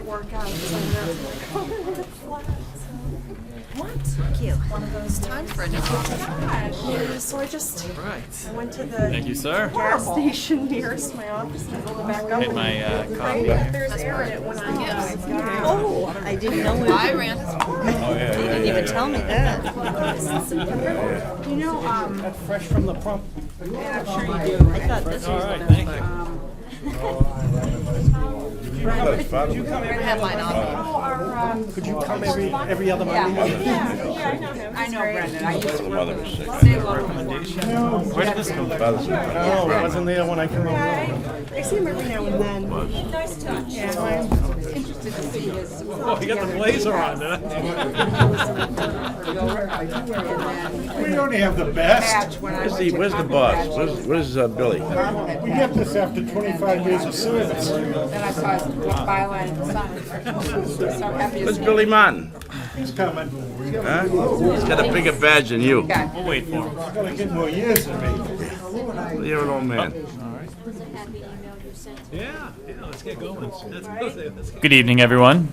Work out. So what? Cute. One of those times for a new yeah, so I went to the Thank you, sir. gas station nearest my office and go back up. Get my coffee Right, here. there's air in it when I got Oh, I didn't know it. I ran. You didn't even tell me that. You know, Fresh from the pump. yeah, I'm sure you do. I thought this was All right, thank you. Headline on. Could you come every other Monday? I know Brendan. I used to work Mother with was sick. Where did this come from? No, I wasn't there when I came over. I see him every now and then. Nice touch. Yeah, I'm interested to see his. Oh, you got the blazer on, huh? We only have the best. Where's the boss? Where's Billy? We get this after 25 years of service. Then I saw his byline in the sun. So happy Where's Billy Martin? He's coming. Huh? He's got a bigger badge than you. We'll wait for him. He's gonna get more years than me. You're an old man. Yeah, let's get going. Good evening, everyone.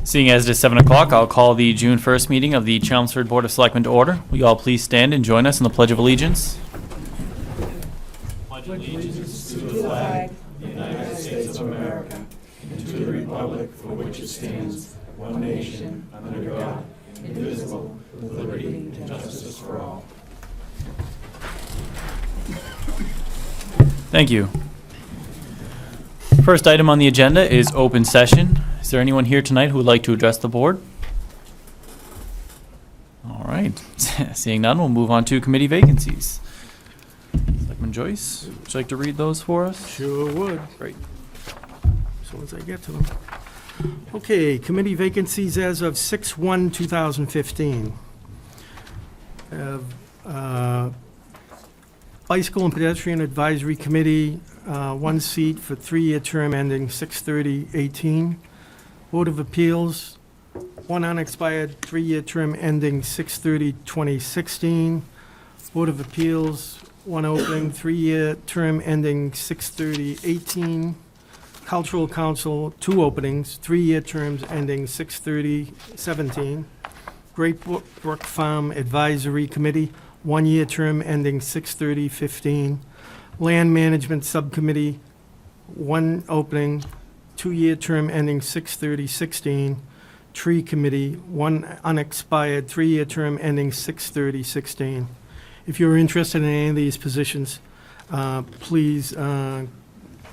Seeing as it is 7 o'clock, I'll call the June 1st meeting of the Chelmsford Board of Selectmen to order. Will you all please stand and join us in the Pledge of Allegiance? Pledge allegiance to the flag of the United States of America and to the republic for which it stands, one nation, under God, indivisible, with liberty and justice for all. Thank you. First item on the agenda is open session. Is there anyone here tonight who would like to address the board? All right. Seeing none, we'll move on to committee vacancies. Selectman Joyce, would you like to read those for us? Sure would. Great. As soon as I get to them. Okay, committee vacancies as of 6/1/2015. Bicycle and Pedestrian Advisory Committee, one seat for 3-year term ending 6/30/18. Board of Appeals, one unexpired 3-year term ending 6/30/2016. Board of Appeals, one opening 3-year term ending 6/30/18. Cultural Council, 2 openings, 3-year terms ending 6/30/17. Great Brook Farm Advisory Committee, 1-year term ending 6/30/15. Land Management Subcommittee, 1 opening, 2-year term ending 6/30/16. Tree Committee, 1 unexpired 3-year term ending 6/30/16. If you're interested in any of these positions, please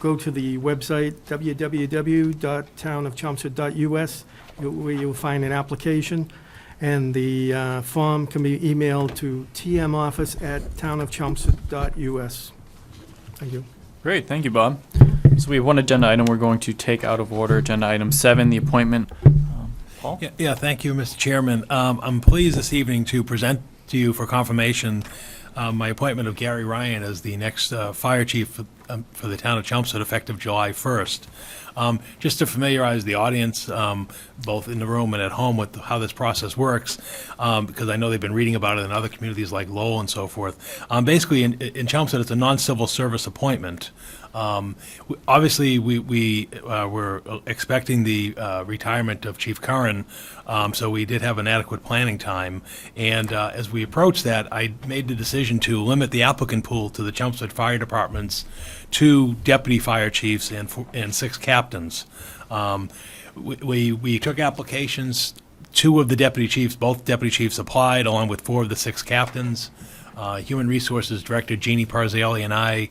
go to the website www.townofchelmsford.us, where you'll find an application, and the form can be emailed to tmoffice@townofchelmsford.us. Thank you. Great, thank you, Bob. So we have one agenda item we're going to take out of order. Agenda item 7, the appointment. Paul? Yeah, thank you, Mr. Chairman. I'm pleased this evening to present to you for confirmation my appointment of Gary Ryan as the next fire chief for the town of Chelmsford effective July 1st. Just to familiarize the audience, both in the room and at home, with how this process works, because I know they've been reading about it in other communities like Lowell and so forth. Basically, in Chelmsford, it's a non-civil service appointment. Obviously, we were expecting the retirement of Chief Curran, so we did have an adequate planning time. And as we approached that, I made the decision to limit the applicant pool to the Chelmsford Fire Department's 2 deputy fire chiefs and 6 captains. We took applications. 2 of the deputy chiefs, both deputy chiefs applied, along with 4 of the 6 captains. Human Resources Director Jeannie Parzielli and I,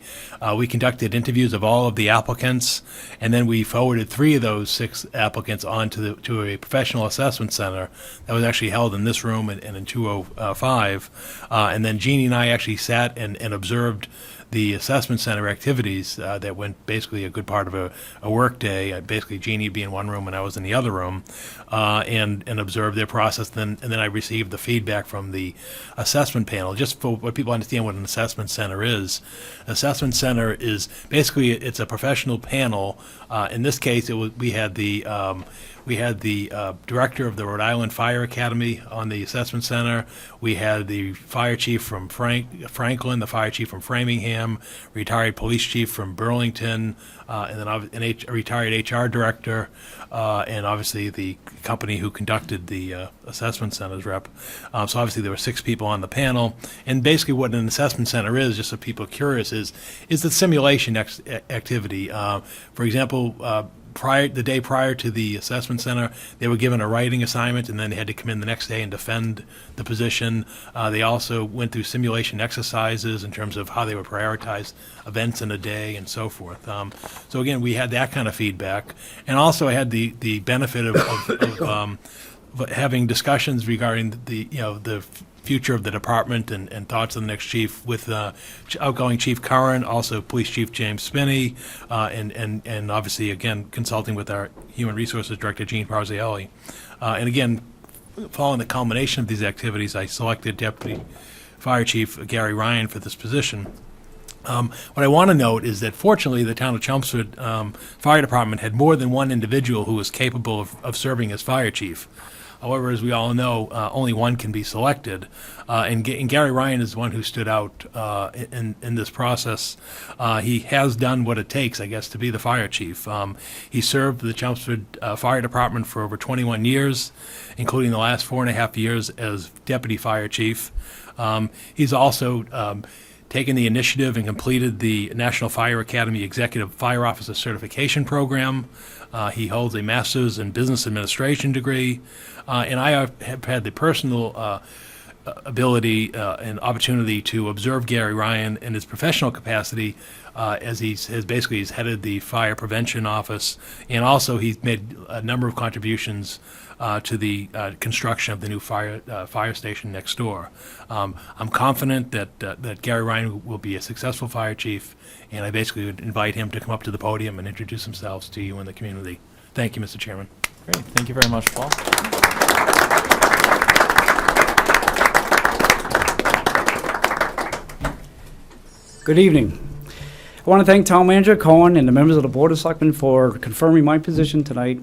we conducted interviews of all of the applicants, and then we forwarded 3 of those 6 applicants on to a professional assessment center that was actually held in this room and in 205. And then Jeannie and I actually sat and observed the assessment center activities that went basically a good part of a work day. Basically, Jeannie would be in one room and I was in the other room, and observed their process. And then I received the feedback from the assessment panel. Just for what people understand what an assessment center is. Assessment center is basically, it's a professional panel. In this case, we had the We had the director of the Rhode Island Fire Academy on the assessment center. We had the fire chief from Franklin, the fire chief from Framingham, retired police chief from Burlington, and then a retired HR director, and obviously the company who conducted the assessment center's rep. So obviously there were 6 people on the panel. And basically what an assessment center is, just so people are curious, is the simulation activity. For example, the day prior to the assessment center, they were given a writing assignment, and then they had to come in the next day and defend the position. They also went through simulation exercises in terms of how they would prioritize events in a day and so forth. So again, we had that kind of feedback, and also I had the benefit of having discussions regarding the future of the department and thoughts of the next chief with outgoing Chief Curran, also Police Chief James Spinney, and obviously, again, consulting with our Human Resources Director, Gene Parzielli. And again, following the culmination of these activities, I selected Deputy Fire Chief Gary Ryan for this position. What I want to note is that fortunately the town of Chelmsford Fire Department had more than one individual who was capable of serving as fire chief. However, as we all know, only one can be selected, and Gary Ryan is one who stood out in this process. He has done what it takes, I guess, to be the fire chief. He served the Chelmsford Fire Department for over 21 years, including the last 4.5 years as deputy fire chief. He's also taken the initiative and completed the National Fire Academy Executive Fire Officer Certification Program. He holds a master's in business administration degree, and I have had the personal ability and opportunity to observe Gary Ryan in his professional capacity as he's headed the fire prevention office, and also he's made a number of contributions to the construction of the new fire station next door. I'm confident that Gary Ryan will be a successful fire chief, and I basically would invite him to come up to the podium and introduce himself to you and the community. Thank you, Mr. Chairman. Great, thank you very much, Paul. Good evening. I want to thank Town Manager Cohen and the members of the Board of Selectmen for confirming my position tonight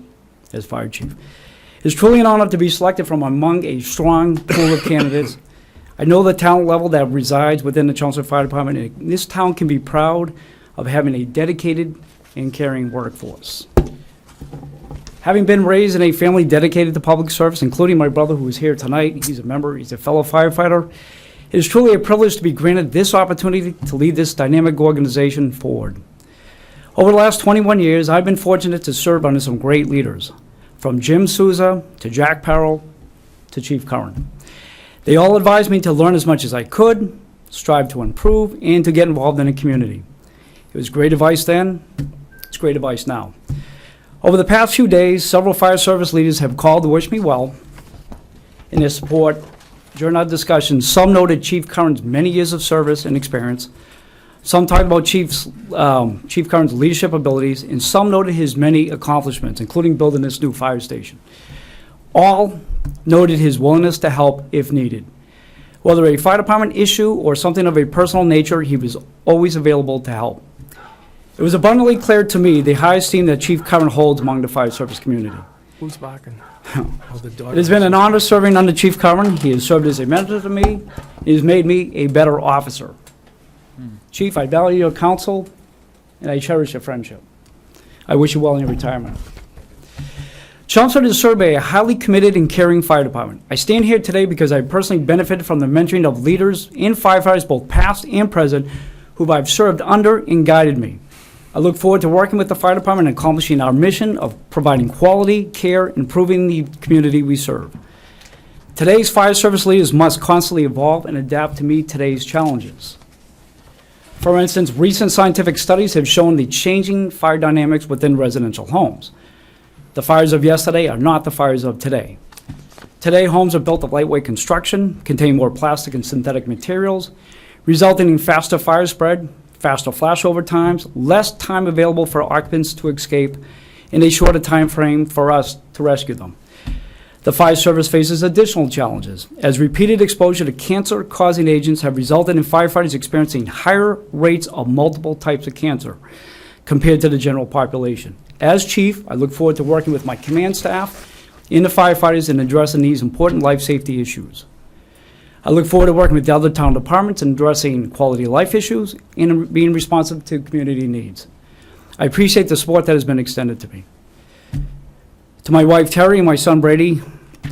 as Fire Chief. It's truly an honor to be selected from among a strong pool of candidates. I know the talent level that resides within the Chelmsford Fire Department, and this town can be proud of having a dedicated and caring workforce. Having been raised in a family dedicated to public service, including my brother who is here tonight, he's a fellow firefighter, it is truly a privilege to be granted this opportunity to lead this dynamic organization forward. Over the last 21 years, I've been fortunate to serve under some great leaders, from Jim Souza to Jack Parrell to Chief Curran. They all advised me to learn as much as I could, strive to improve, and to get involved in the community. It was great advice then, it's great advice now. Over the past few days, several fire service leaders have called to wish me well in their support. During our discussions, some noted Chief Curran's many years of service and experience. Some talked about Chief Curran's leadership abilities, and some noted his many accomplishments, including building this new fire station. All noted his willingness to help if needed. Whether a fire department issue or something of a personal nature, he was always available to help. It was abundantly clear to me the high esteem that Chief Curran holds among the fire service community. Who's barking? Oh, the dog. It has been an honor serving under Chief Curran. He has served as a mentor to me. He has made me a better officer. Chief, I value your counsel, and I cherish your friendship. I wish you well in your retirement. Chelmsford is served by a highly committed and caring fire department. I stand here today because I personally benefited from the mentoring of leaders and firefighters, both past and present, who I've served under and guided me. I look forward to working with the fire department and accomplishing our mission of providing quality care and improving the community we serve. Today's fire service leaders must constantly evolve and adapt to meet today's challenges. For instance, recent scientific studies have shown the changing fire dynamics within residential homes. The fires of yesterday are not the fires of today. Today, homes are built of lightweight construction, contain more plastic and synthetic materials, resulting in faster fire spread, faster flashover times, less time available for occupants to escape, and a shorter time frame for us to rescue them. The fire service faces additional challenges, as repeated exposure to cancer-causing agents have resulted in firefighters experiencing higher rates of multiple types of cancer. compared to the general population. As chief, I look forward to working with my command staff and the firefighters in addressing these important life safety issues. I look forward to working with the other town departments in addressing quality of life issues and being responsive to community needs. I appreciate the support that has been extended to me. To my wife Terry and my son Brady,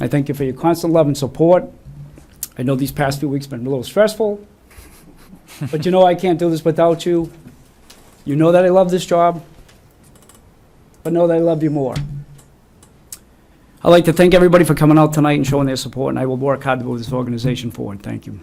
I thank you for your constant love and support. I know these past few weeks have been a little stressful, but you know I can't do this without you. You know that I love this job, but know that I love you more. I'd like to thank everybody for coming out tonight and showing their support, and I will work hard to move this organization forward. Thank you.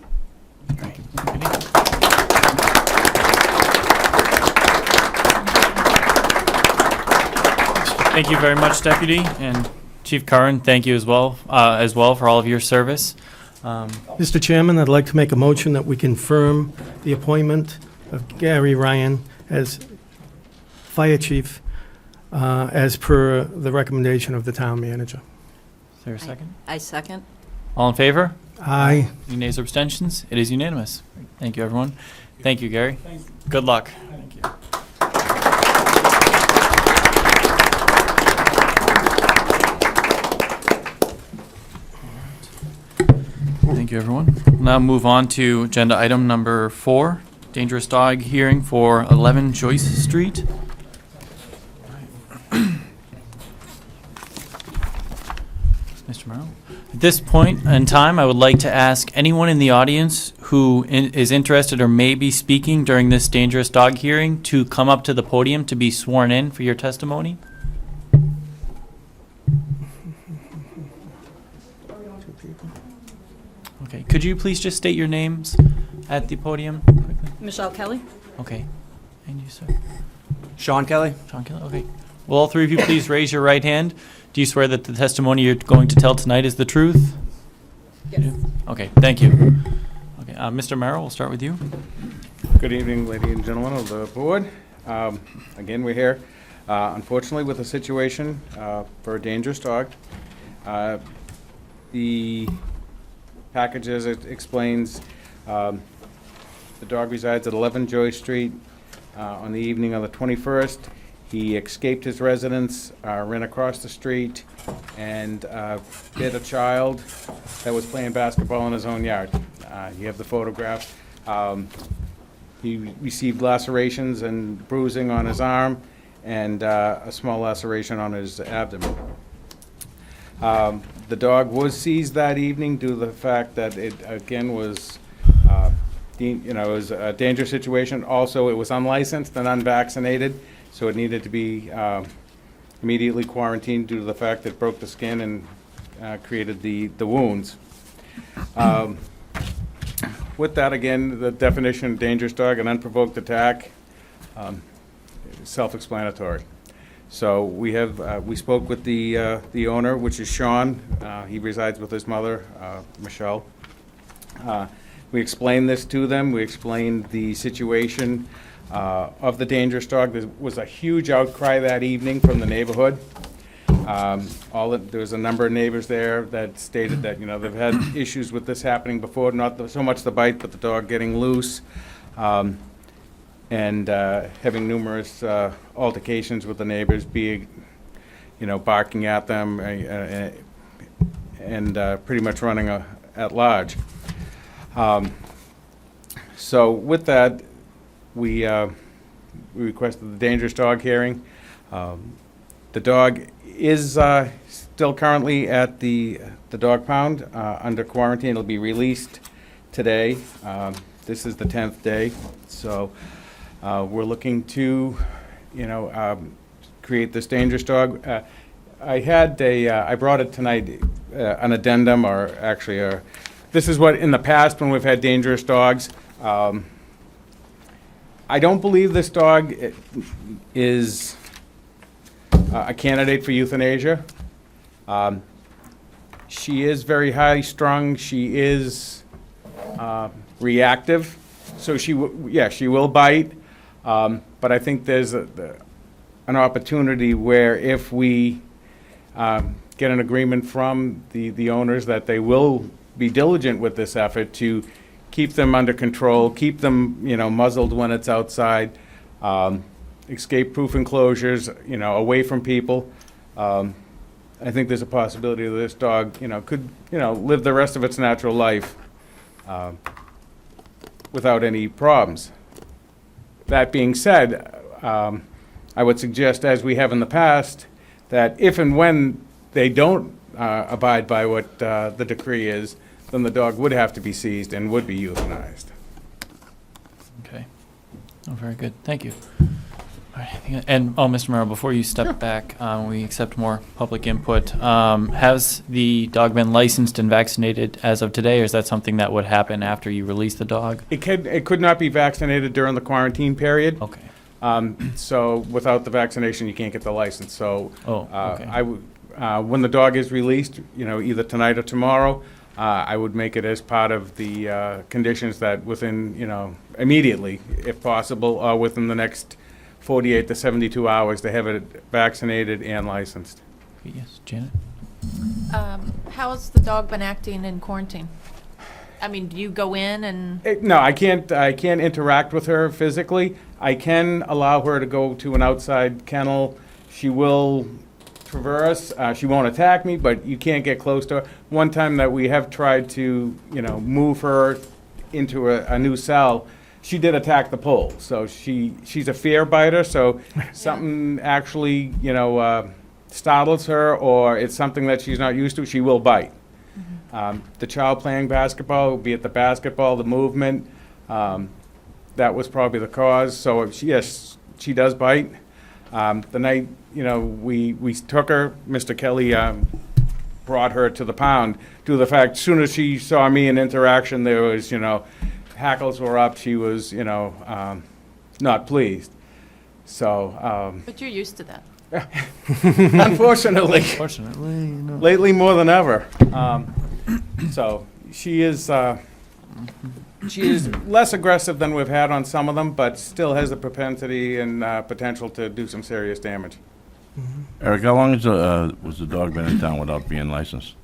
Thank you very much, Deputy, and Chief Curran, thank you as well for all of your service. Mr. Chairman, I'd like to make a motion that we confirm the appointment of Gary Ryan as fire chief as per the recommendation of the town manager. Is there a second? I second. All in favor? Aye. Any nays or abstentions? It is unanimous. Thank you, everyone. Thank you, Gary. Good luck. Thank you. Thank you, everyone. We'll now move on to agenda item number 4, dangerous dog hearing for 11 Joyce Street. Mr. Merrill. At this point in time, I would like to ask anyone in the audience who is interested or may be speaking during this dangerous dog hearing to come up to the podium to be sworn in for your testimony. Okay, could you please just state your names at the podium quickly? Michelle Kelly? Okay, and you, sir? Sean Kelly. John Kelly, okay. Will all three of you please raise your right hand? Do you swear that the testimony you're going to tell tonight is the truth? Yes. Okay, thank you. Okay, Mr. Merrill, we'll start with you. Good evening, ladies and gentlemen of the board. Again, we're here, unfortunately, with a situation for a dangerous dog. The package, as it explains, the dog resides at 11 Joy Street. On the evening of the 21st, he escaped his residence, ran across the street, and bit a child that was playing basketball in his own yard. You have the photograph. He received lacerations and bruising on his arm and a small laceration on his abdomen. The dog was seized that evening due to the fact that it, again, was it was a dangerous situation. Also, it was unlicensed and unvaccinated, so it needed to be immediately quarantined due to the fact that it broke the skin and created the wounds. With that, again, the definition of dangerous dog, an unprovoked attack, self-explanatory. So we spoke with the owner, which is Sean. He resides with his mother, Michelle. We explained this to them. We explained the situation of the dangerous dog. There was a huge outcry that evening from the neighborhood. There was a number of neighbors there that stated that, they've had issues with this happening before, not so much the bite, but the dog getting loose, and having numerous altercations with the neighbors, barking at them and pretty much running at large. So with that, we requested the dangerous dog hearing. The dog is still currently at the dog pound under quarantine. It'll be released today. This is the 10th day, so we're looking to, create this dangerous dog. I brought it tonight, an addendum, or actually, this is what in the past when we've had dangerous dogs. I don't believe this dog is a candidate for euthanasia. She is very high strung. She is reactive, so she will bite. But I think there's an opportunity where if we get an agreement from the owners that they will be diligent with this effort to keep them under control, keep them muzzled when it's outside, escape-proof enclosures, away from people. I think there's a possibility that this dog, could, live the rest of its natural life without any problems. That being said, I would suggest, as we have in the past, that if and when they don't abide by what the decree is, then the dog would have to be seized and would be euthanized. Okay. Oh, very good. Thank you. All right. And, Mr. Merrill, before you step back, we accept more public input. Has the dog been licensed and vaccinated as of today, or is that something that would happen after you release the dog? It could not be vaccinated during the quarantine period. Okay. So without the vaccination, you can't get the license. So okay. I would, when the dog is released, either tonight or tomorrow, I would make it as part of the conditions that within, immediately, if possible, or within the next 48 to 72 hours, they have it vaccinated and licensed. Yes, Janet? How has the dog been acting in quarantine? I mean, do you go in and? No, I can't interact with her physically. I can allow her to go to an outside kennel. She will traverse. She won't attack me, but you can't get close to her. One time that we have tried to, move her into a new cell, she did attack the pole. So she's a fear biter, so something actually, startles her, or it's something that she's not used to, she will bite. The child playing basketball, be it the basketball, the movement, that was probably the cause. So yes, she does bite. The night, we took her, Mr. Kelly brought her to the pound due to the fact, as soon as she saw me in interaction, there was, hackles were up. She was, not pleased. So. But you're used to that. Unfortunately. Fortunately, Lately more than ever. So she is less aggressive than we've had on some of them, but still has the propensity and potential to do some serious damage. Eric, how long was the dog been in town without being licensed?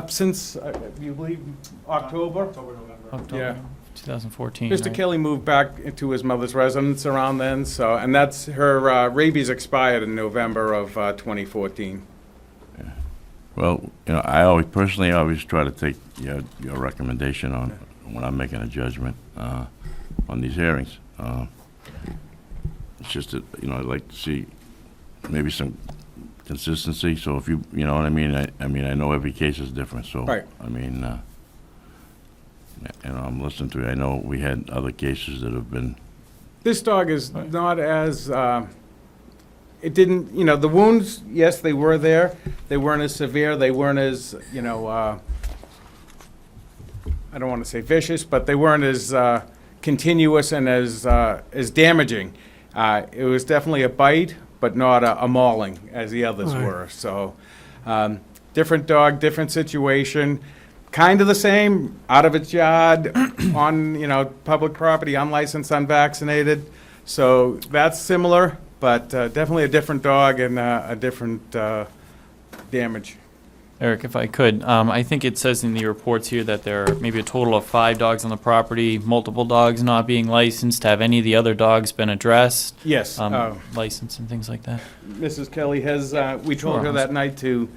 Since, you believe, October? October Yeah. 2014, Mr. right? Kelly moved back to his mother's residence around then, so, and that's, her rabies expired in November of 2014. Well, I always try to take your recommendation on when I'm making a judgment on these hearings. It's just that, I'd like to see maybe some consistency, so if you know what I mean? I know every case is different, so. Right. I'm listening to you. I know we had other cases that have been. This dog is not as, it didn't, the wounds, yes, they were there. They weren't as severe. They weren't as, I don't want to say vicious, but they weren't as continuous and as damaging. It was definitely a bite, but not a mauling as the others were. So, different dog, different situation. Kind of the same, out of its yard, on, public property, unlicensed, unvaccinated. So that's similar, but definitely a different dog and a different damage. Eric, if I could, I think it says in the reports here that there are maybe a total of 5 dogs on the property, multiple dogs not being licensed. Have any of the other dogs been addressed? Yes. Licensed and things like that? Mrs. Kelly has, we told her that night to,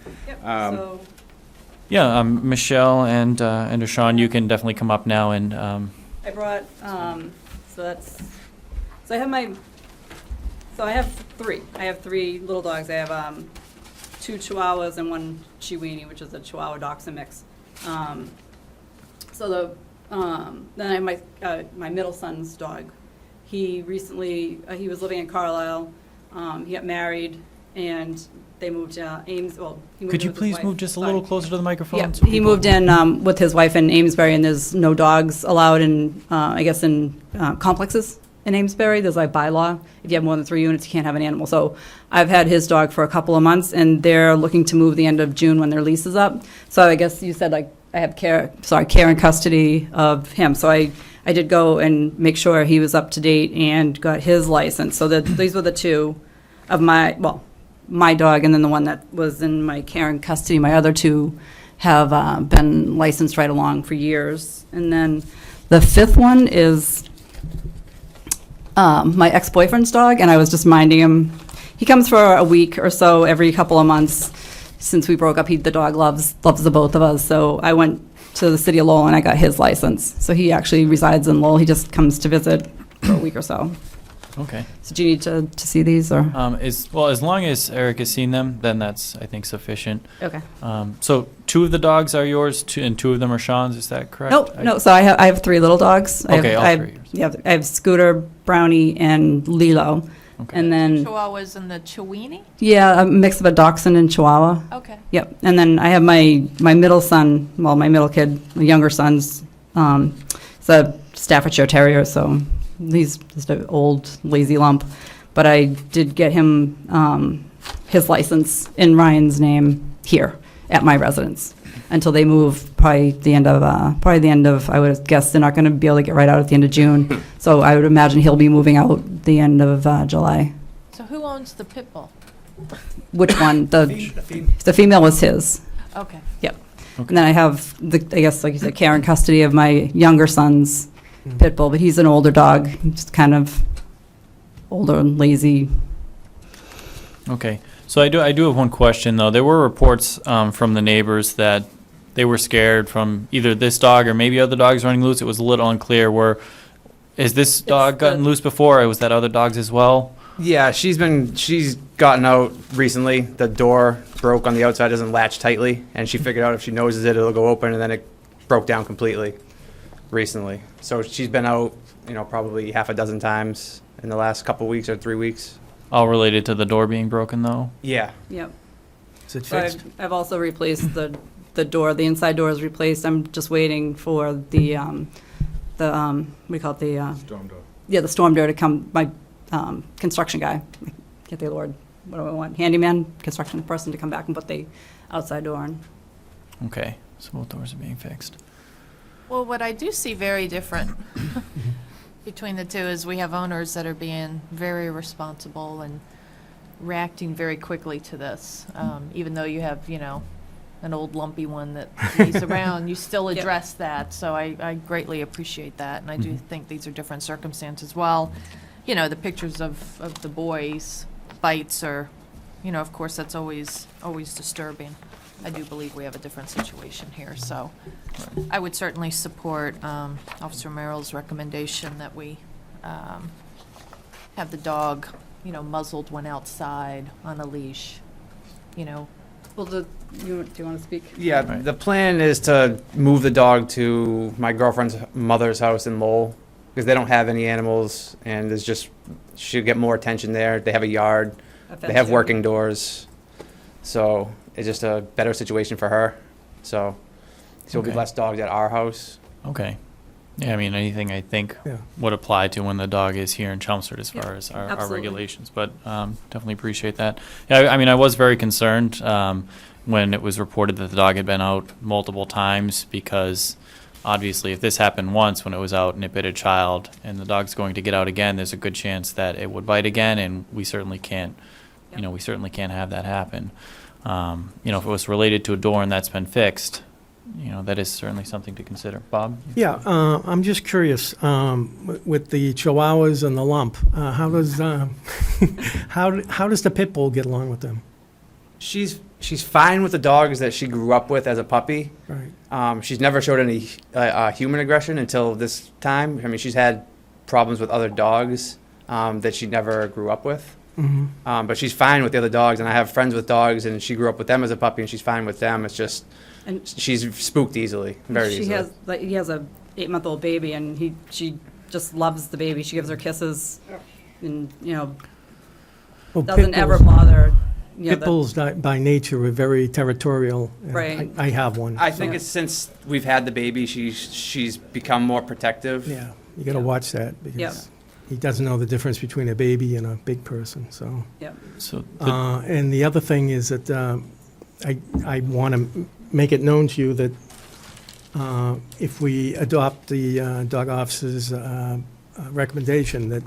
Yeah, Michelle and Deshawn, you can definitely come up now and, I brought, so I have 3. I have 3 little dogs. I have 2 Chihuahuas and 1 Chiweenie, which is a Chihuahua Dachshund mix. Then I have my middle son's dog. He recently, he was living in Carlisle. He got married and they moved to Ames. Well, he moved could you with his please wife. move just a Sorry. little closer to the microphone? Yeah, so he people- moved in with his wife in Amesbury, and there's no dogs allowed in, I guess, in complexes in Amesbury. There's like bylaw. If you have more than 3 units, you can't have an animal. So I've had his dog for a couple of months, and they're looking to move the end of June when their lease is up. So I guess you said, like, I have care and custody of him. So I did go and make sure he was up to date and got his license. So these were the 2 of my dog, and then the one that was in my care and custody. My other 2 have been licensed right along for years. And then the 5th one is, my ex-boyfriend's dog, and I was just minding him. He comes for a week or so every couple of months. Since we broke up, the dog loves the both of us. So I went to the city of Lowell and I got his license. So he actually resides in Lowell. He just comes to visit for a week or so. Okay. So do you need to see these or? As long as Eric has seen them, then that's, I think, sufficient. Okay. So 2 of the dogs are yours, and 2 of them are Sean's. Is that correct? Nope, no. So I have 3 little dogs. Okay, all I have, 3 are yours. Yeah, I have Scooter, Brownie, and Lilo. Okay. And then, Chihuahuas and the Chiweenie? yeah, a mix of a Dachshund and Chihuahua. Okay. Yep. And then I have my middle son, well, my middle kid, the younger son's, it's a Staffordshire Terrier, so he's just an old, lazy lump. But I did get him his license in Ryan's name here at my residence until they move probably the end of, I would guess they're not going to be able to get right out at the end of June. So I would imagine he'll be moving out the end of July. So who owns the pit bull? Which one? The female was his. Okay. Yep. And then I have I guess, like you said, care and custody of my younger son's pit bull, but he's an older dog, just kind of older and lazy. Okay. So I do have one question, though. There were reports from the neighbors that they were scared from either this dog or maybe other dogs running loose. It was a little unclear. Is this dog gotten loose before, or was that other dogs as well? Yeah, she's gotten out recently. The door broke on the outside, doesn't latch tightly, and she figured out if she noses it, it'll go open, and then it broke down completely recently. So she's been out, probably half a dozen times in the last couple weeks or 3 weeks. All related to the door being broken, though? Yeah. Yep. Is it So fixed? I've also replaced the door. The inside door is replaced. I'm just waiting for the we call it the Storm door. yeah, the storm door to come. My construction guy, I can't think of the word. What do I want? Handyman, construction person to come back and put the outside door in. Okay. So both doors are being fixed. Well, what I do see very different between the two is we have owners that are being very responsible and reacting very quickly to this. Even though you have, an old lumpy one that he's around, you still Yep. address that. So I greatly appreciate that. And I do think these are different circumstances. Well, the pictures of the boys' bites are, of course, that's always disturbing. I do believe we have a different situation here. So I would certainly support Officer Merrill's recommendation that we have the dog, muzzled when outside on a leash, Well, do you want to speak? Yeah, Right. the plan is to move the dog to my girlfriend's mother's house in Lowell, because they don't have any animals, and she'll get more attention there. They have a yard, they have working doors, so it's just a better situation for her. So there'll be Okay. less dogs at our house. Okay. Yeah, I mean, anything I think Yeah. would apply to when the dog is here in Chelmsford as far Yeah, as our absolutely. regulations, but definitely appreciate that. Yeah, I mean, I was very concerned when it was reported that the dog had been out multiple times, because obviously if this happened once when it was out and it bit a child and the dog's going to get out again, there's a good chance that it would bite again, and we certainly can't, we certainly can't have that happen. If it was related to a door and that's been fixed, that is certainly something to consider. Bob? Yeah, I'm just curious, with the Chihuahuas and the lump, how does the pit bull get along with them? She's fine with the dogs that she grew up with as a puppy. Right. She's never showed any human aggression until this time. I mean, she's had problems with other dogs that she never grew up with. Mm-hmm. But she's fine with the other dogs, and I have friends with dogs, and she grew up with them as a puppy, and she's fine with them. It's just And she's spooked easily, very easily. He has a 8-month-old baby, and she just loves the baby. She gives her kisses, and Well, doesn't pit ever bulls- bother. Pit bulls by nature are very territorial. and Right. I have one. I think it's since we've had the baby, she's become more protective. Yeah, you got to watch that, Yeah. because he doesn't know the difference between a baby and a big person, so. So And the other thing is that I want to make it known to you that if we adopt the dog officer's recommendation, that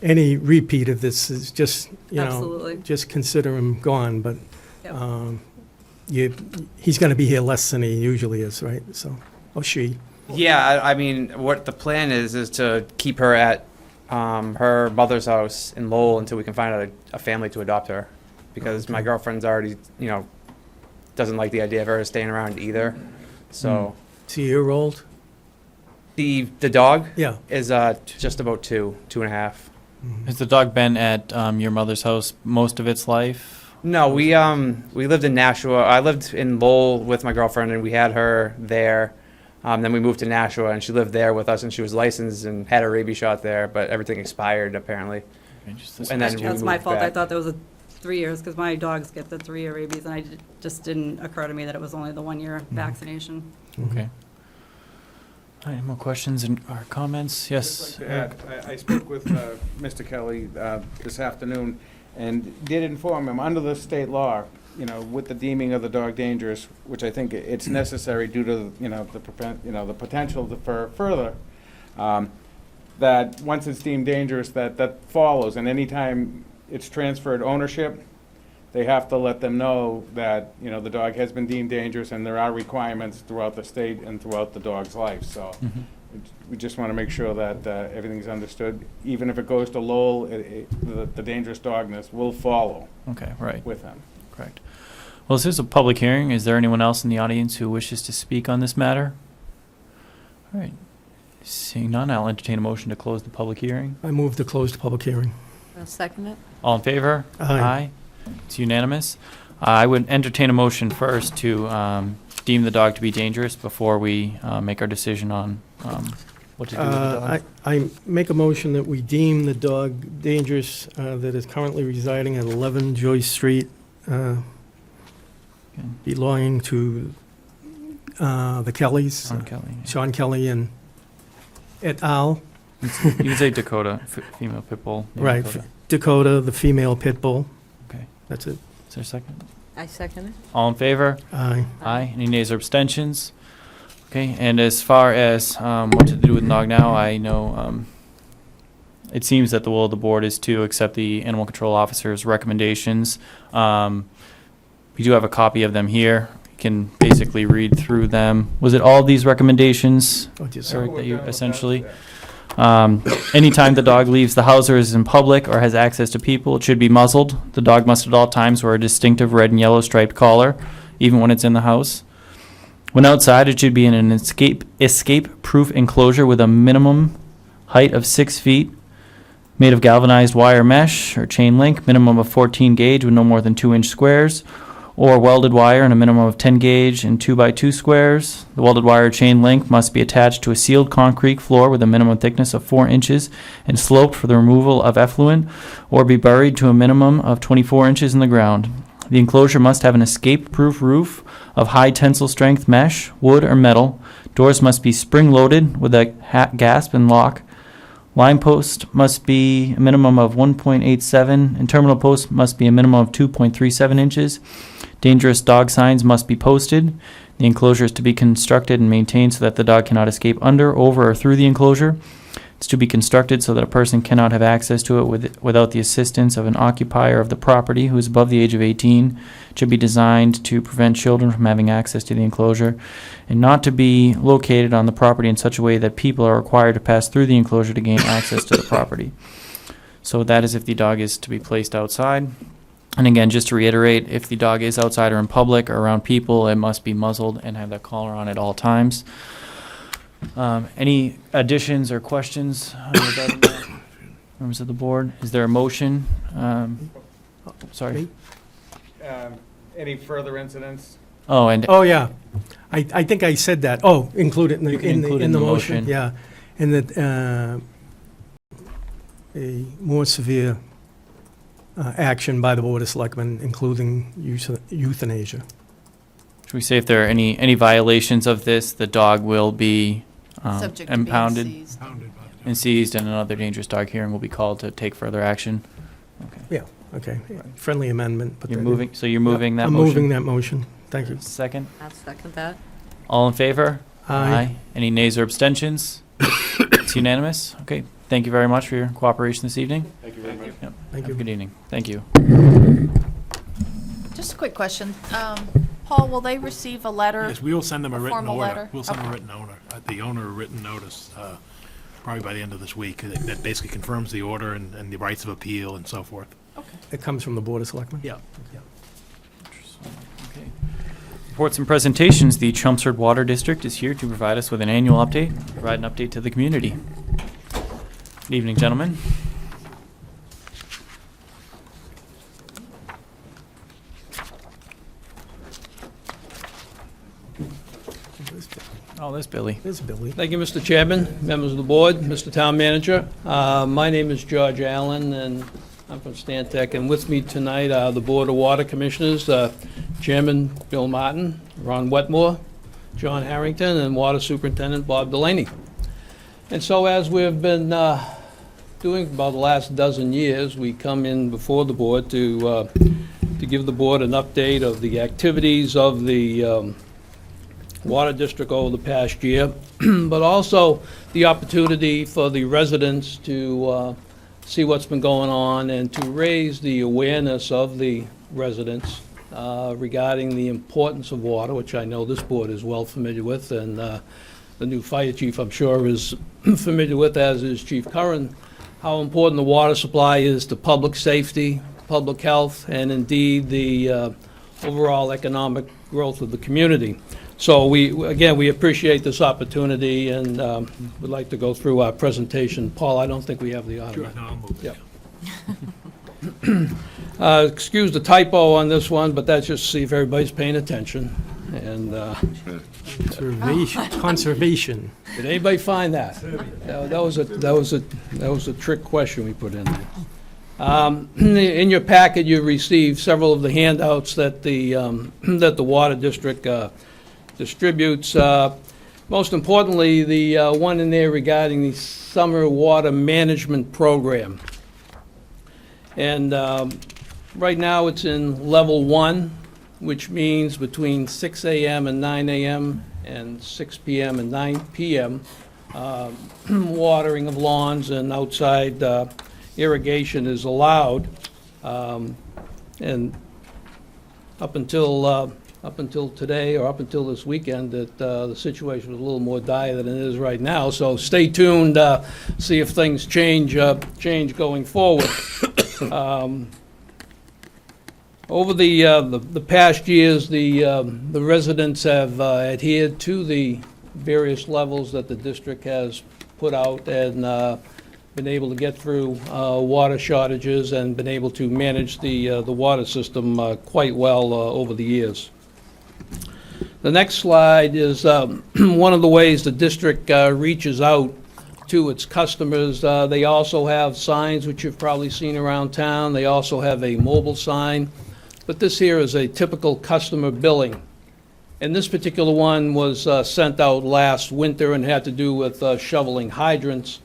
any repeat of this is just, Absolutely. just consider him gone, but Yep. he's going to be here less than he usually is, right? So, or she. Yeah, I mean, what the plan is to keep her at her mother's house in Lowell until we can find a family to adopt her. Because my girlfriend's already, doesn't like the idea of her staying around either. So It's a year old? the dog Yeah. is just about 2.5. Has the dog been at your mother's house most of its life? No, we lived in Nashua. I lived in Lowell with my girlfriend, and we had her there. Then we moved to Nashua, and she lived there with us, and she was licensed and had her rabies shot there, but everything expired apparently. Okay, just this And then we That's my moved fault. I back. thought there was a 3 years, because my dogs get the 3-year rabies, and just didn't occur to me that it was only the 1-year vaccination. Okay. All right, any more questions or comments? Yes. I'd like to add, I spoke with Mr. Kelly this afternoon and did inform him, under the state law, with the deeming of the dog dangerous, which I think it's necessary due to, the potential for further, that once it's deemed dangerous, that follows, and anytime it's transferred ownership, they have to let them know that, the dog has been deemed dangerous, and there are requirements throughout the state and throughout the dog's life, so we just want to make sure that everything's understood. Even if it goes to Lowell, the dangerous dogness will follow Okay, right, with him. correct. Well, this is a public hearing. Is there anyone else in the audience who wishes to speak on this matter? All right. Seeing none, I'll entertain a motion to close the public hearing. I move to close the public hearing. I'll second it. All in favor? Aye. It's unanimous. I would entertain a motion first to deem the dog to be dangerous before we make our decision on what to do with the dog. I make a motion that we deem the dog dangerous that is currently residing at 11 Joyce Street, belonging to the Kellys, Sean Kelly. Sean Kelly and et al. You can say Dakota, female pit bull. named Right, Dakota. Dakota, the female pit bull. Okay. That's it. Is there a second? I second it. All in favor? Aye. Aye. Any nays or abstentions? Okay, and as far as what to do with the dog now, I know it seems that the will of the board is to accept the animal control officer's recommendations. We do have a copy of them here. You can basically read through them. Was it all these recommendations, Oh, just- Eric, that you essentially? Anytime the dog leaves the house or is in public or has access to people, it should be muzzled. The dog must at all times wear a distinctive red and yellow striped collar, even when it's in the house. When outside, it should be in an escape-proof enclosure with a minimum height of 6 feet, made of galvanized wire mesh or chain link, minimum of 14 gauge with no more than 2-inch squares, or welded wire in a minimum of 10 gauge and 2x2 squares. The welded wire chain link must be attached to a sealed concrete floor with a minimum thickness of 4 inches and sloped for the removal of effluent, or be buried to a minimum of 24 inches in the ground. The enclosure must have an escape-proof roof of high tensile strength mesh, wood, or metal. Doors must be spring-loaded with a gasp and lock. Line post must be a minimum of 1.87, and terminal post must be a minimum of 2.37 inches. Dangerous dog signs must be posted. The enclosure is to be constructed and maintained so that the dog cannot escape under, over, or through the enclosure. It's to be constructed so that a person cannot have access to it without the assistance of an occupier of the property who is above the age of 18. It should be designed to prevent children from having access to the enclosure, and not to be located on the property in such a way that people are required to pass through the enclosure to gain access to the property. So that is if the dog is to be placed outside. And again, just to reiterate, if the dog is outside or in public or around people, it must be muzzled and have that collar on at all times. Any additions or questions regarding that, members of the board? Is there a motion? Sorry. Any further incidents? Oh, and Oh, yeah. I think I said that. Oh, include it in You can include it in in the the motion. motion. Yeah. And that a more severe action by the Board of Selectmen, including euthanasia. should we say if there are any violations of this, the dog will be Subject to being impounded seized. and seized, and another dangerous dog hearing will be called to take further action? Okay. Okay. Friendly amendment. But You're that- moving, so you're moving that I'm motion? moving that motion. Thank you. Second? I'll second that. All in favor? Aye. Any nays or abstentions? It's unanimous. Okay, thank you very much for your cooperation this evening. Thank you very much. Yep. Thank Have a you. good evening. Thank you. Just a quick question. Paul, will they receive a letter? Yes, we will send them a A written formal order. letter? We'll send them a Okay. written order, the owner a written notice probably by the end of this week, that basically confirms the order and the rights of appeal and so forth. It comes from the Board of Selectmen? Yeah. Okay. Reports and presentations. The Chelmsford Water District is here to provide us with an annual update, provide an update to the community. Good evening, gentlemen. Oh, there's Billy. There's Billy. Thank you, Mr. Chairman, members of the board, Mr. Town Manager. My name is George Allen, and I'm from Stantec, and with me tonight are the Board of Water Commissioners, Chairman Bill Martin, Ron Wetmore, John Harrington, and Water Superintendent Bob Delaney. And so as we've been doing for about the last dozen years, we come in before the board to give the board an update of the activities of the Water District over the past year, but also the opportunity for the residents to see what's been going on and to raise the awareness of the residents regarding the importance of water, which I know this board is well familiar with, and the new fire chief, I'm sure, is familiar with, as is Chief Curran, how important the water supply is to public safety, public health, and indeed the overall economic growth of the community. So we appreciate this opportunity, and would like to go through our presentation. Paul, I don't think we have the audio. Sure, no, I'll move it. Yep. Excuse the typo on this one, but that's just to see if everybody's paying attention. And Conservation. did anybody find that? That was a trick question we put in there. In your packet, you received several of the handouts that the Water District distributes. Most importantly, the one in there regarding the Summer Water Management Program. And right now, it's in Level 1, which means between 6 a.m. and 9 a.m. and 6 p.m. and 9 p.m. Watering of lawns and outside irrigation is allowed. And up until today, or up until this weekend, that the situation was a little more dire than it is right now. So stay tuned, see if things change going forward. Over the past years, the residents have adhered to the various levels that the district has put out, and been able to get through water shortages and been able to manage the water system quite well over the years. The next slide is one of the ways the district reaches out to its customers. They also have signs, which you've probably seen around town. They also have a mobile sign. But this here is a typical customer billing. And this particular one was sent out last winter and had to do with shoveling hydrants.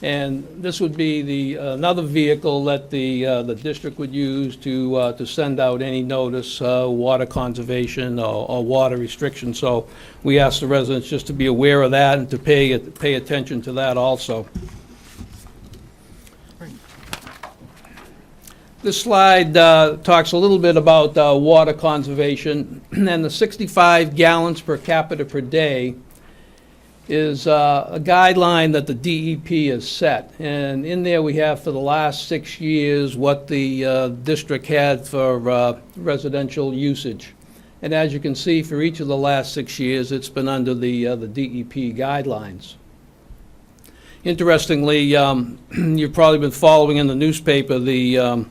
And this would be another vehicle that the district would use to send out any notice, water conservation or water restriction. So we ask the residents just to be aware of that and to pay attention to that also. This slide talks a little bit about water conservation, and the 65 gallons per capita per day is a guideline that the DEP has set. And in there we have for the last 6 years what the district had for residential usage. And as you can see, for each of the last 6 years, it's been under the DEP guidelines. Interestingly, you've probably been following in the newspaper the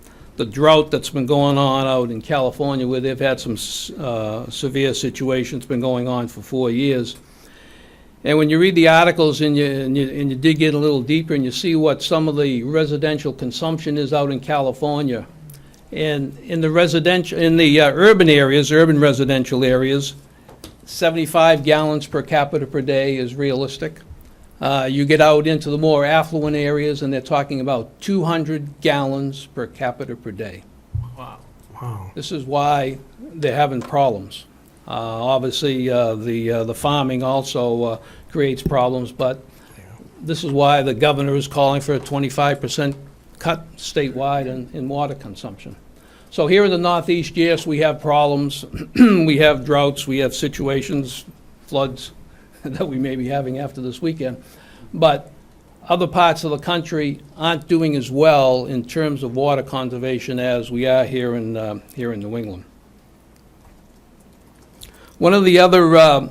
drought that's been going on out in California, where they've had some severe situations been going on for 4 years. And when you read the articles and you dig in a little deeper and you see what some of the residential consumption is out in California, and in the urban areas, urban residential areas, 75 gallons per capita per day is realistic. You get out into the more affluent areas, and they're talking about 200 gallons per capita per day. Wow. This is why they're having problems. Obviously, the farming also creates problems, but this is why the governor is calling for a 25% cut statewide in water consumption. So here in the Northeast, yes, we have problems. We have droughts, we have situations, floods that we may be having after this weekend. But other parts of the country aren't doing as well in terms of water conservation as we are here in New England. One of the other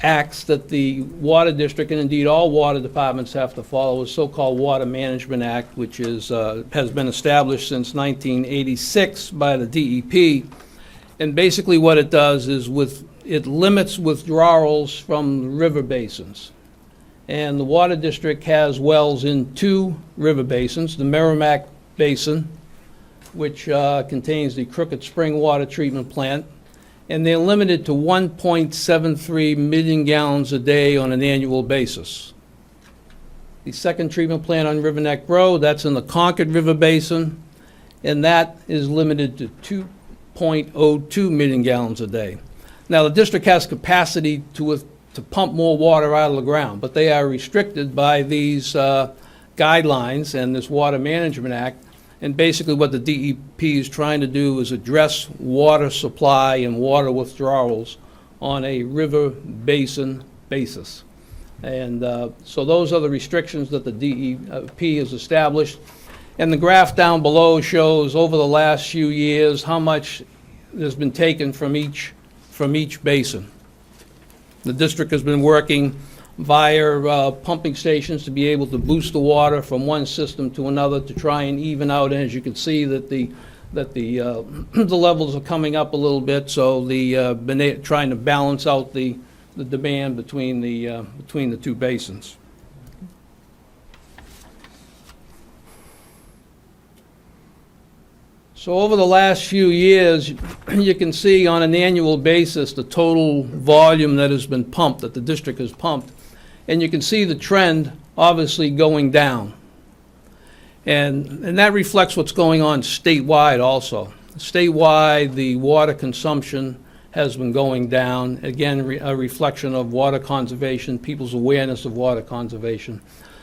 acts that the Water District, and indeed all water departments have to follow, is so-called Water Management Act, which is, has been established since 1986 by the DEP. And basically what it does is it limits withdrawals from river basins. And the Water District has wells in 2 river basins, the Merrimack Basin, which contains the Crooked Spring Water Treatment Plant, and they're limited to 1.73 million gallons a day on an annual basis. The second treatment plant on River Neck Road, that's in the Concord River Basin, and that is limited to 2.02 million gallons a day. Now, the district has capacity to pump more water out of the ground, but they are restricted by these guidelines and this Water Management Act. And basically what the DEP is trying to do is address water supply and water withdrawals on a river basin basis. And so those are the restrictions that the DEP has established. And the graph down below shows over the last few years how much has been taken from each basin. The district has been working via pumping stations to be able to boost the water from one system to another to try and even out. And as you can see, that the levels are coming up a little bit. So been trying to balance out the demand between the 2 basins. So over the last few years, you can see on an annual basis the total volume that has been pumped, that the district has pumped. And you can see the trend obviously going down. And that reflects what's going on statewide also. Statewide, the water consumption has been going down. Again, a reflection of water conservation, people's awareness of water conservation.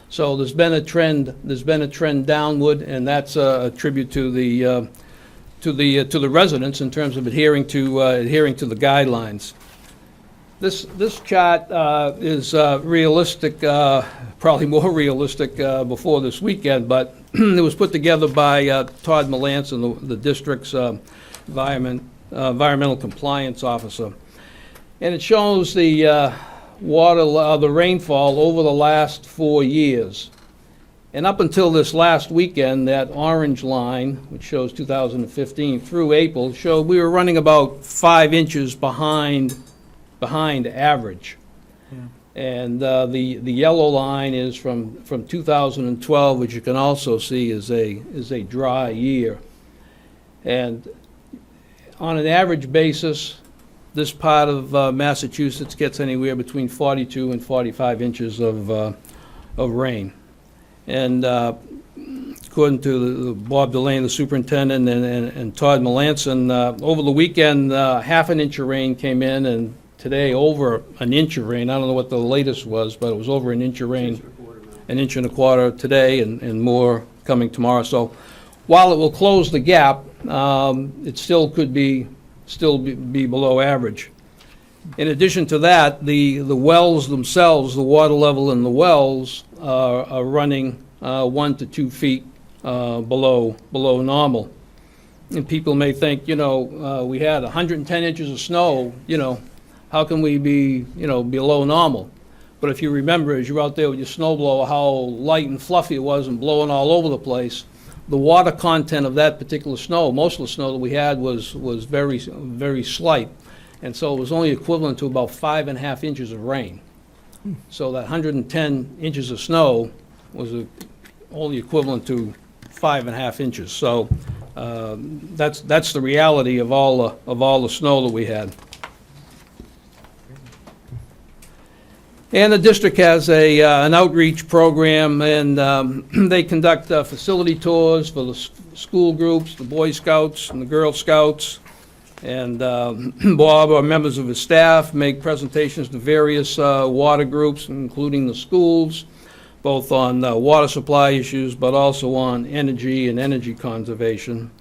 So there's been a trend downward, and that's a tribute to the residents in terms of adhering to the guidelines. This chart is realistic, probably more realistic before this weekend, but it was put together by Todd Melanson, the district's environmental compliance officer. And it shows the the rainfall over the last 4 years. And up until this last weekend, that orange line, which shows 2015 through April, showed we were running about 5 inches behind average. Yeah. And the yellow line is from 2012, which you can also see is a dry year. And on an average basis, this part of Massachusetts gets anywhere between 42 and 45 inches of rain. And according to Bob Delaney, the superintendent, and Todd Melanson, over the weekend, half an inch of rain came in, and today over an inch of rain. I don't know what the latest was, but it was over an inch of rain, an inch and a quarter today, and more coming tomorrow. So while it will close the gap, it still could be below average. In addition to that, the wells themselves, the water level in the wells are running 1 to 2 feet below normal. And people may think, we had 110 inches of snow, how can we be, below normal? But if you remember, as you're out there with your snowblower, how light and fluffy it was and blowing all over the place, the water content of that particular snow, most of the snow that we had was very, very slight. And so it was only equivalent to about 5.5 inches of rain. So that 110 inches of snow was only equivalent to 5.5 inches. So that's the reality of all the snow that we had. And the district has an outreach program, and they conduct facility tours for the school groups, the Boy Scouts and the Girl Scouts. And Bob or members of his staff make presentations to various water groups, including the schools, both on water supply issues, but also on energy and energy conservation.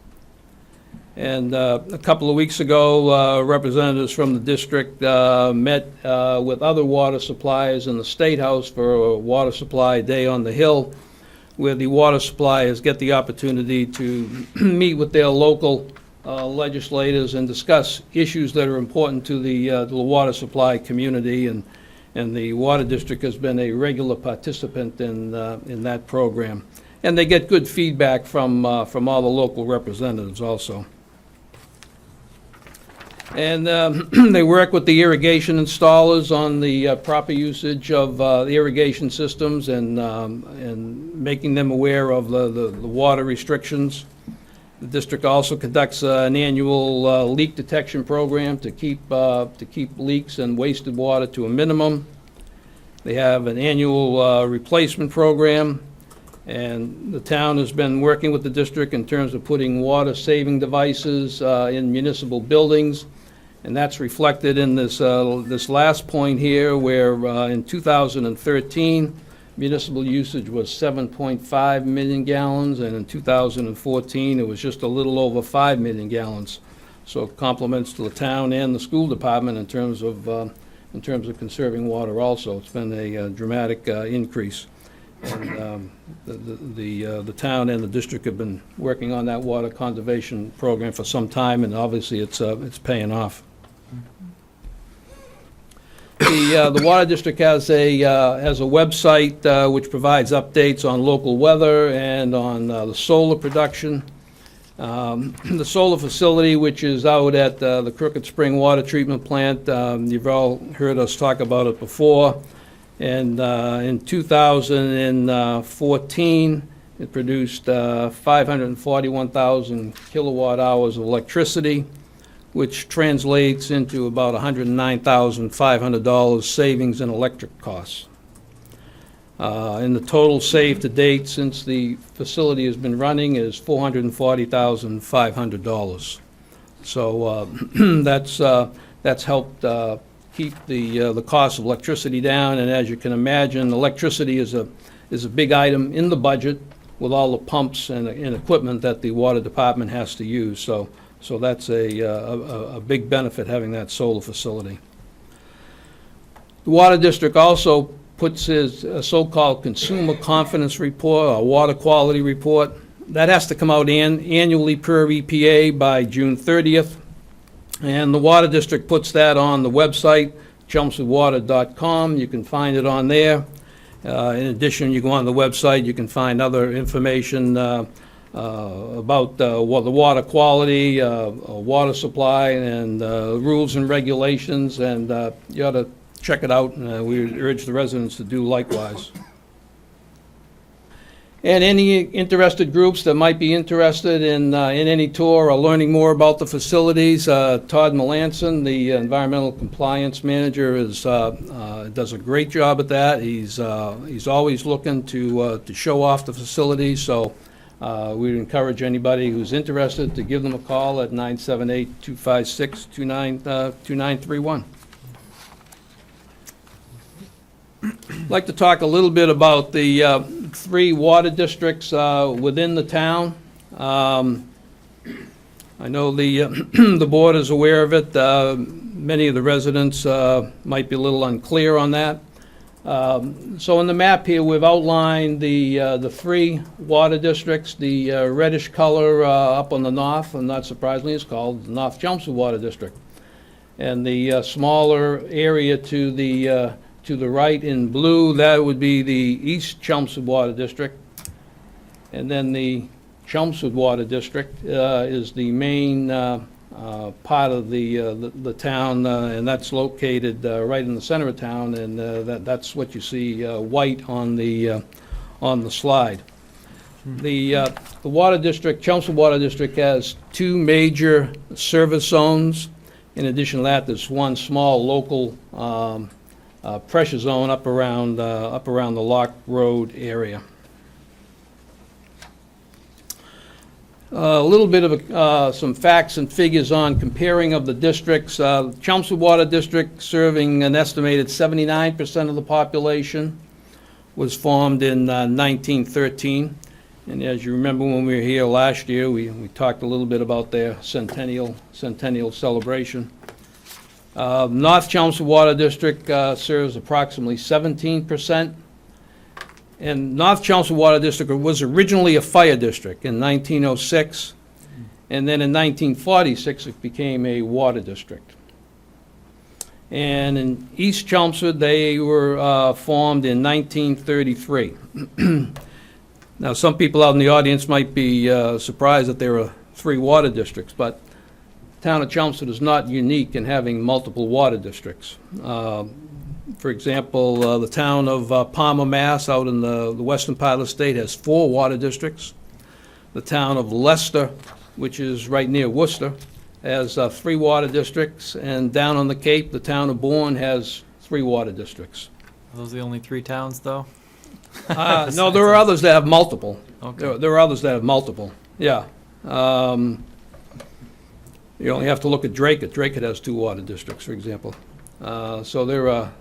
And a couple of weeks ago, representatives from the district met with other water suppliers in the State House for a water supply day on the Hill, where the water suppliers get the opportunity to meet with their local legislators and discuss issues that are important to the water supply community. And the Water District has been a regular participant in that program. And they get good feedback from all the local representatives also. And they work with the irrigation installers on the proper usage of the irrigation systems and making them aware of the water restrictions. The district also conducts an annual leak detection program to keep leaks and wasted water to a minimum. They have an annual replacement program, and the town has been working with the district in terms of putting water-saving devices in municipal buildings. And that's reflected in this last point here, where in 2013, municipal usage was 7.5 million gallons, and in 2014, it was just a little over 5 million gallons. So compliments to the town and the school department in terms of conserving water also. It's been a dramatic increase. And the town and the district have been working on that water conservation program for some time, and obviously it's paying off. The Water District has a website which provides updates on local weather and on the solar production. The solar facility, which is out at the Crooked Spring Water Treatment Plant, you've all heard us talk about it before. And in 2014, it produced 541,000 kilowatt hours of electricity, which translates into about $109,500 savings in electric costs. And the total saved to date since the facility has been running is $440,500. So that's helped keep the cost of electricity down. And as you can imagine, electricity is a big item in the budget with all the pumps and equipment that the water department has to use. So that's a big benefit, having that solar facility. The Water District also puts his so-called consumer confidence report, or water quality report. That has to come out annually per EPA by June 30th. And the Water District puts that on the website, chelmsfordwater.com. You can find it on there. In addition, you go on the website, you can find other information about the water quality, water supply, and rules and regulations, and you ought to check it out. We urge the residents to do likewise. And any interested groups that might be interested in any tour or learning more about the facilities, Todd Melanson, the environmental compliance manager, does a great job at that. He's always looking to show off the facilities. So we'd encourage anybody who's interested to give them a call at 978-256-2931. I'd like to talk a little bit about the 3 water districts within the town. I know the board is aware of it. Many of the residents might be a little unclear on that. So in the map here, we've outlined the 3 water districts. The reddish color up on the north, and not surprisingly, is called the North Chelmsford Water District. And the smaller area to the right in blue, that would be the East Chelmsford Water District. And then the Chelmsford Water District is the main part of the town, and that's located right in the center of town, and that's what you see white on the slide. The water district, Chelmsford Water District, has 2 major service zones. In addition to that, there's one small local pressure zone up around the Lock Road area. A little bit of some facts and figures on comparing of the districts. Chelmsford Water District, serving an estimated 79% of the population, was formed in 1913. And as you remember, when we were here last year, we talked a little bit about their centennial celebration. North Chelmsford Water District serves approximately 17%. And North Chelmsford Water District was originally a fire district in 1906, and then in 1946 it became a water district. And in East Chelmsford, they were formed in 1933. Now, some people out in the audience might be surprised that there are 3 water districts, but the town of Chelmsford is not unique in having multiple water districts. For example, the town of Palmer, Mass., out in the western part of the state, has 4 water districts. The town of Leicester, which is right near Worcester, has 3 water districts. And down on the Cape, the town of Bourne has 3 water districts. Are those the only 3 towns, though? No, there are others that have multiple. Okay. There are others that have multiple, yeah. You only have to look at Drake. Drake has 2 water districts, for example. So there are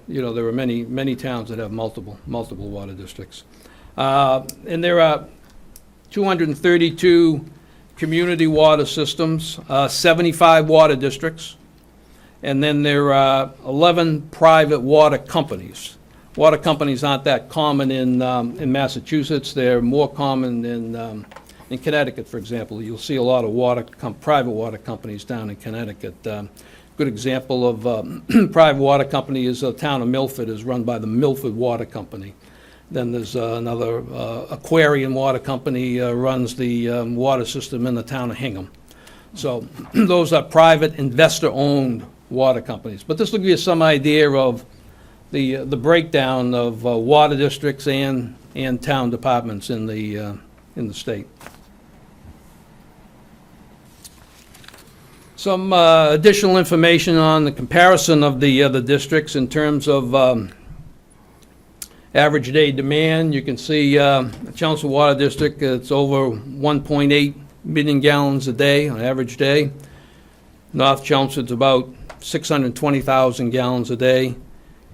many towns that have multiple water districts. And there are 232 community water systems, 75 water districts, and then there are 11 private water companies. Water companies aren't that common in Massachusetts. They're more common in Connecticut, for example. You'll see a lot of private water companies down in Connecticut. Good example of private water company is the town of Milford, is run by the Milford Water Company. Then there's another Aquarian Water Company runs the water system in the town of Hingham. So those are private investor-owned water companies. But this will give you some idea of the breakdown of water districts and town departments in the state. Some additional information on the comparison of the districts in terms of average day demand. You can see Chelmsford Water District, it's over 1.8 million gallons a day on average day. North Chelmsford's about 620,000 gallons a day.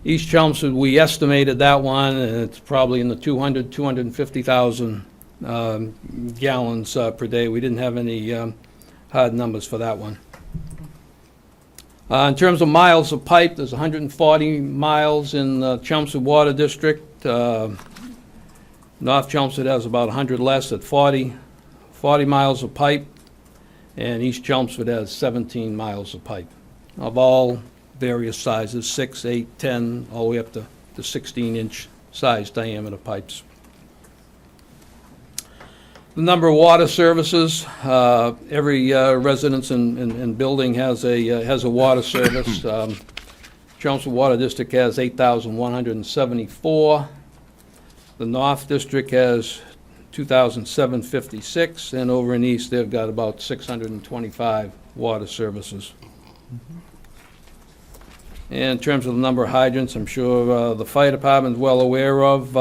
East Chelmsford, we estimated that one, and it's probably in the 250,000 gallons per day. We didn't have any hard numbers for that one. In terms of miles of pipe, there's 140 miles in the Chelmsford Water District. North Chelmsford has about 100 less at 40 miles of pipe, and East Chelmsford has 17 miles of pipe of all various sizes, 6, 8, 10, all the way up to 16-inch size diameter pipes. The number of water services, every residence and building has a water service. Chelmsford Water District has 8,174. The North District has 2,756, and over in East, they've got about 625 water services. And in terms of the number of hydrants, I'm sure the fire department is well aware of.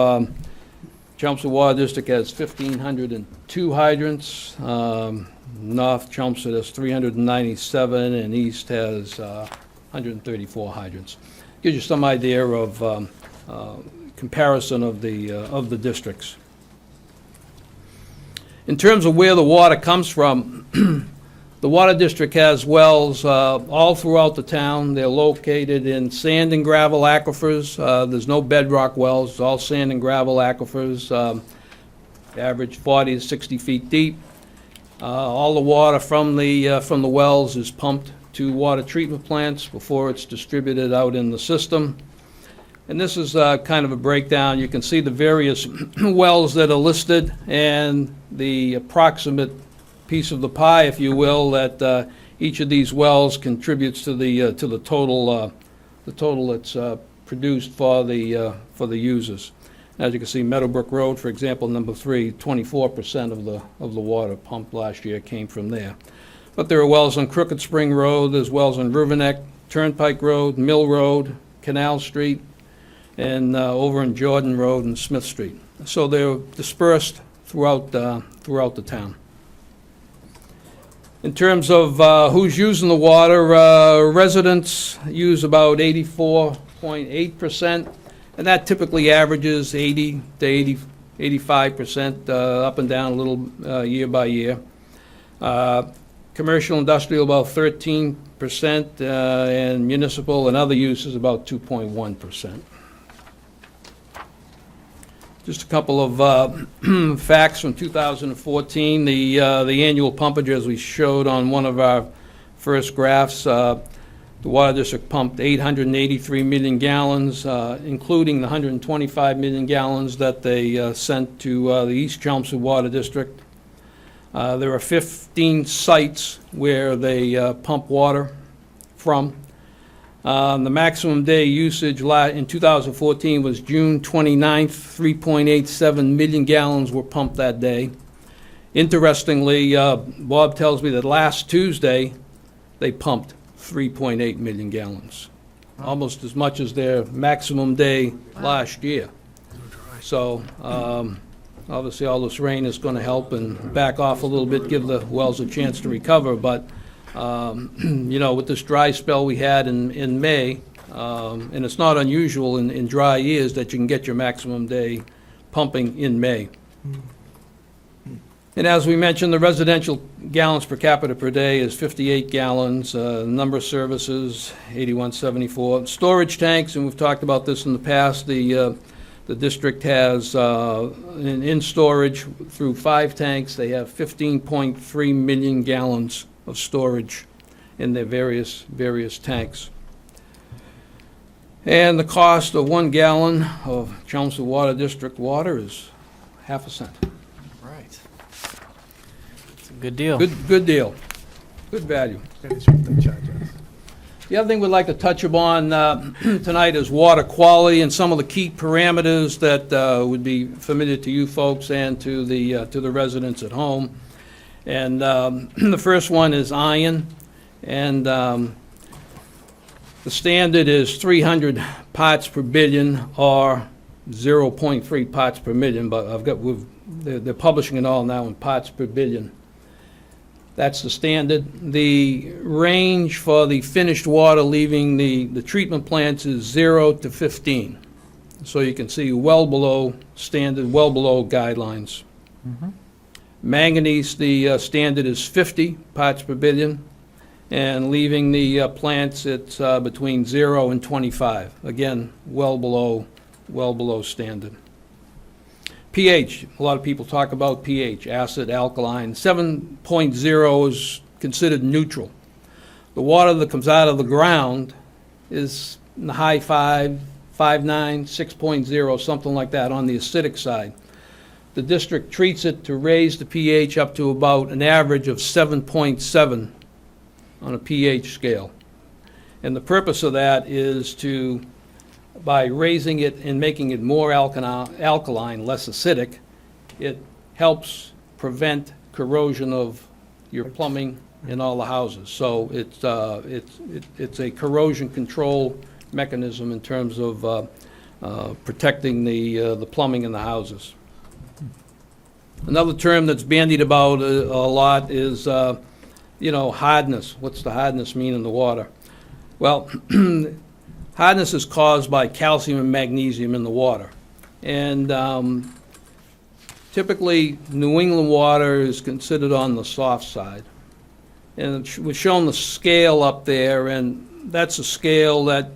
Chelmsford Water District has 1,502 hydrants. North Chelmsford has 397, and East has 134 hydrants. Gives you some idea of comparison of the districts. In terms of where the water comes from, the water district has wells all throughout the town. They're located in sand and gravel aquifers. There's no bedrock wells. It's all sand and gravel aquifers, average 40 to 60 feet deep. All the water from the wells is pumped to water treatment plants before it's distributed out in the system. And this is kind of a breakdown. You can see the various wells that are listed and the approximate piece of the pie, if you will, that each of these wells contributes to the total that's produced for the users. As you can see, Meadowbrook Road, for example, number 3, 24% of the water pumped last year came from there. But there are wells on Crooked Spring Road, there's wells on Riverneck, Turnpike Road, Mill Road, Canal Street, and over in Jordan Road and Smith Street. So they're dispersed throughout the town. In terms of who's using the water, residents use about 84.8%, and that typically averages 80 to 85%, up and down a little year by year. Commercial, industrial, about 13%, and municipal and other uses, about 2.1%. Just a couple of facts from 2014. The annual pumpage, as we showed on one of our first graphs, the Water District pumped 883 million gallons, including the 125 million gallons that they sent to the East Chelmsford Water District. There are 15 sites where they pump water from. The maximum day usage in 2014 was June 29th, 3.87 million gallons were pumped that day. Interestingly, Bob tells me that last Tuesday, they pumped 3.8 million gallons, almost as much as their maximum day last year. So, obviously, all this rain is going to help and back off a little bit, give the wells a chance to recover, but you know, with this dry spell we had in May, and it's not unusual in dry years that you can get your maximum day pumping in May. And as we mentioned, the residential gallons per capita per day is 58 gallons, number of services, 8174. Storage tanks, and we've talked about this in the past, the district has, in storage through 5 tanks, they have 15.3 million gallons of storage in their various tanks. And the cost of 1 gallon of Chelmsford Water District water is half a cent. Right. It's a good deal. Good deal. Good value. The other thing we'd like to touch upon tonight is water quality and some of the key parameters that would be familiar to you folks and to the residents at home. And the first one is iron, and the standard is 300 parts per billion or 0.3 parts per million, but they're publishing it all now in parts per billion. That's the standard. The range for the finished water leaving the treatment plants is 0 to 15. So you can see well below standard, well below guidelines. Mm-hmm. Manganese, the standard is 50 parts per billion, and leaving the plants, it's between 0 and 25. Again, well below standard. pH, a lot of people talk about pH, acid, alkaline. 7.0 is considered neutral. The water that comes out of the ground is in the high 5, 5.9, 6.0, something like that on the acidic side. The district treats it to raise the pH up to about an average of 7.7 on a pH scale. And the purpose of that is to, by raising it and making it more alkaline, less acidic, it helps prevent corrosion of your plumbing in all the houses. So it's a corrosion control mechanism in terms of protecting the plumbing in the houses. Another term that's bandied about a lot is, hardness. What's the hardness mean in the water? Well, hardness is caused by calcium and magnesium in the water. And typically, New England water is considered on the soft side. And we've shown the scale up there, and that's a scale that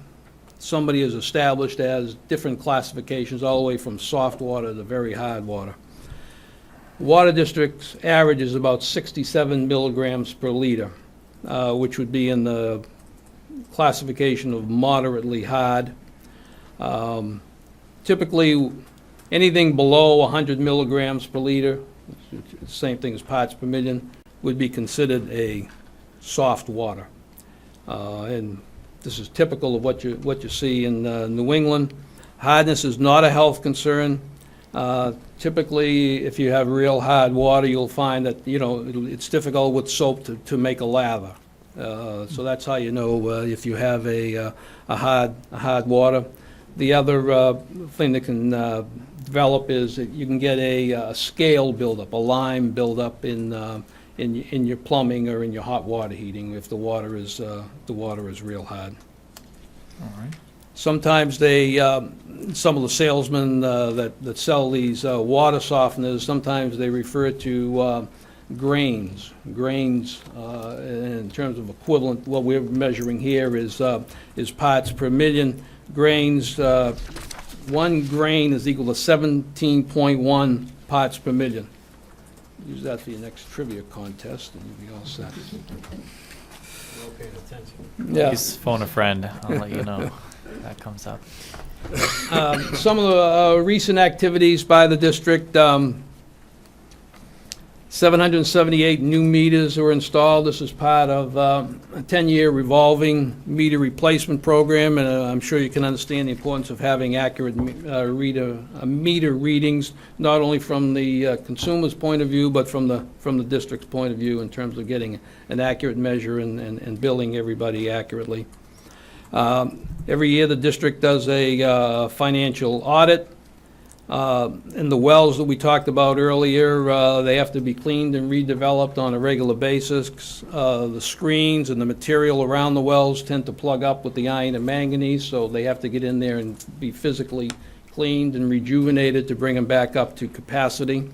somebody has established as different classifications all the way from soft water to very hard water. Water District's average is about 67 milligrams per liter, which would be in the classification of moderately hard. Typically, anything below 100 milligrams per liter, same thing as parts per million, would be considered a soft water. And this is typical of what you see in New England. Hardness is not a health concern. Typically, if you have real hard water, you'll find that, it's difficult with soap to make a lather. So that's how you know if you have a hard water. The other thing that can develop is that you can get a scale buildup, a lime buildup in your plumbing or in your hot water heating if the water is real hard. All right. Sometimes they, some of the salesmen that sell these water softeners, sometimes they refer to grains. Grains, in terms of equivalent, what we're measuring here is parts per million. Grains, 1 grain is equal to 17.1 parts per million. Use that for your next trivia contest, and you'll be all set. Yeah. Please phone a friend. I'll let you know if that comes up. Some of the recent activities by the district, 778 new meters were installed. This is part of a 10-year revolving meter replacement program, and I'm sure you can understand the importance of having accurate meter readings, not only from the consumer's point of view, but from the district's point of view in terms of getting an accurate measure and billing everybody accurately. Every year, the district does a financial audit. And the wells that we talked about earlier, they have to be cleaned and redeveloped on a regular basis. The screens and the material around the wells tend to plug up with the iron and manganese, so they have to get in there and be physically cleaned and rejuvenated to bring them back up to capacity.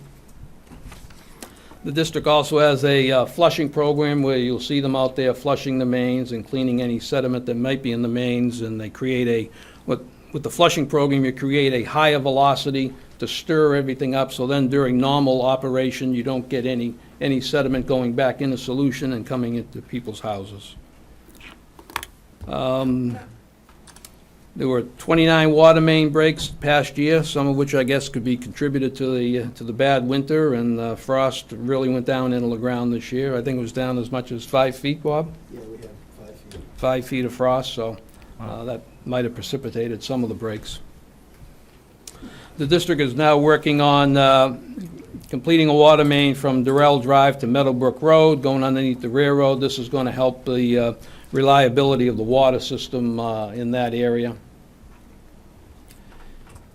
The district also has a flushing program where you'll see them out there flushing the mains and cleaning any sediment that might be in the mains, and they create with the flushing program, you create a higher velocity to stir everything up, so then during normal operation, you don't get any sediment going back into solution and coming into people's houses. There were 29 water main breaks past year, some of which I guess could be contributed to the bad winter, and frost really went down into the ground this year. I think it was down as much as 5 feet, Bob? Yeah, we have 5 feet. 5 feet of frost, so that might have precipitated some of the breaks. The district is now working on completing a water main from Durrell Drive to Meadowbrook Road, going underneath the railroad. This is going to help the reliability of the water system in that area.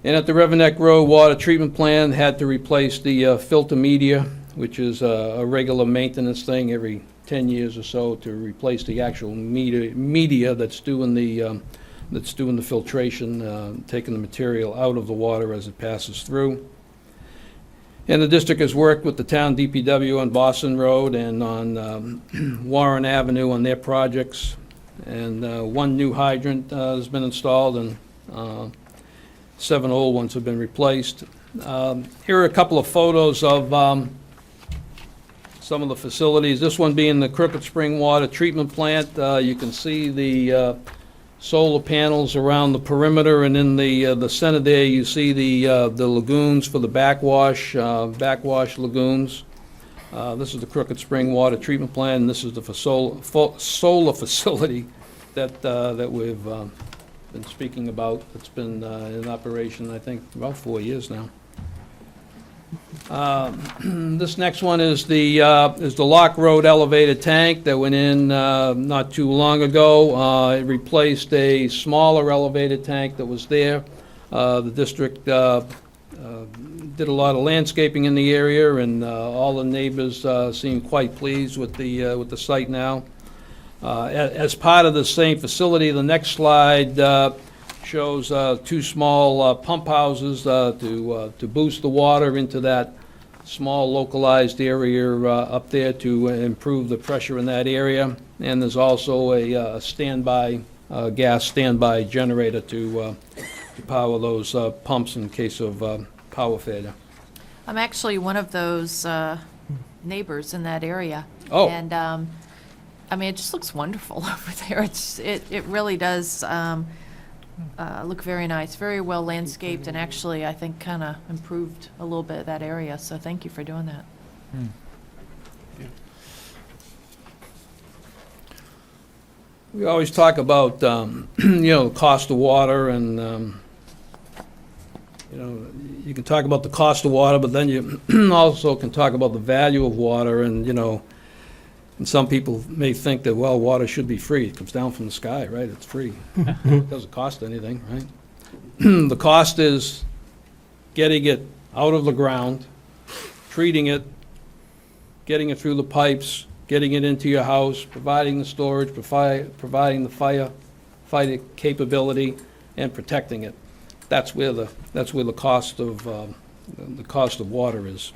And at the Riverneck Road Water Treatment Plant, had to replace the filter media, which is a regular maintenance thing every 10 years or so, to replace the actual media that's doing the filtration, taking the material out of the water as it passes through. And the district has worked with the town DPW on Boston Road and on Warren Avenue on their projects. And 1 new hydrant has been installed, and 7 old ones have been replaced. Here are a couple of photos of some of the facilities. This one being the Crooked Spring Water Treatment Plant. You can see the solar panels around the perimeter, and in the center there you see the lagoons for the backwash lagoons. This is the Crooked Spring Water Treatment Plant, and this is the solar facility that we've been speaking about. It's been in operation, I think, about 4 years now. This next one is the Lock Road elevated tank that went in not too long ago. It replaced a smaller elevated tank that was there. The district did a lot of landscaping in the area, and all the neighbors seem quite pleased with the site now. As part of the same facility, the next slide shows 2 small pump houses to boost the water into that small localized area up there to improve the pressure in that area. And there's also a standby gas standby generator to power those pumps in case of power failure. I'm actually one of those neighbors in that area. Oh. And, I mean, it just looks wonderful over there. It really does look very nice, very well landscaped, and actually, I think, kind of improved a little bit that area. So thank you for doing that. We always talk about, the cost of water, and, you can talk about the cost of water, but then you also can talk about the value of water, and, and some people may think that, well, water should be free. It comes down from the sky, right? It's free. It doesn't cost anything, right? The cost is getting it out of the ground, treating it, getting it through the pipes, getting it into your house, providing the storage, providing the fighting capability, and protecting it. That's where the cost of water is.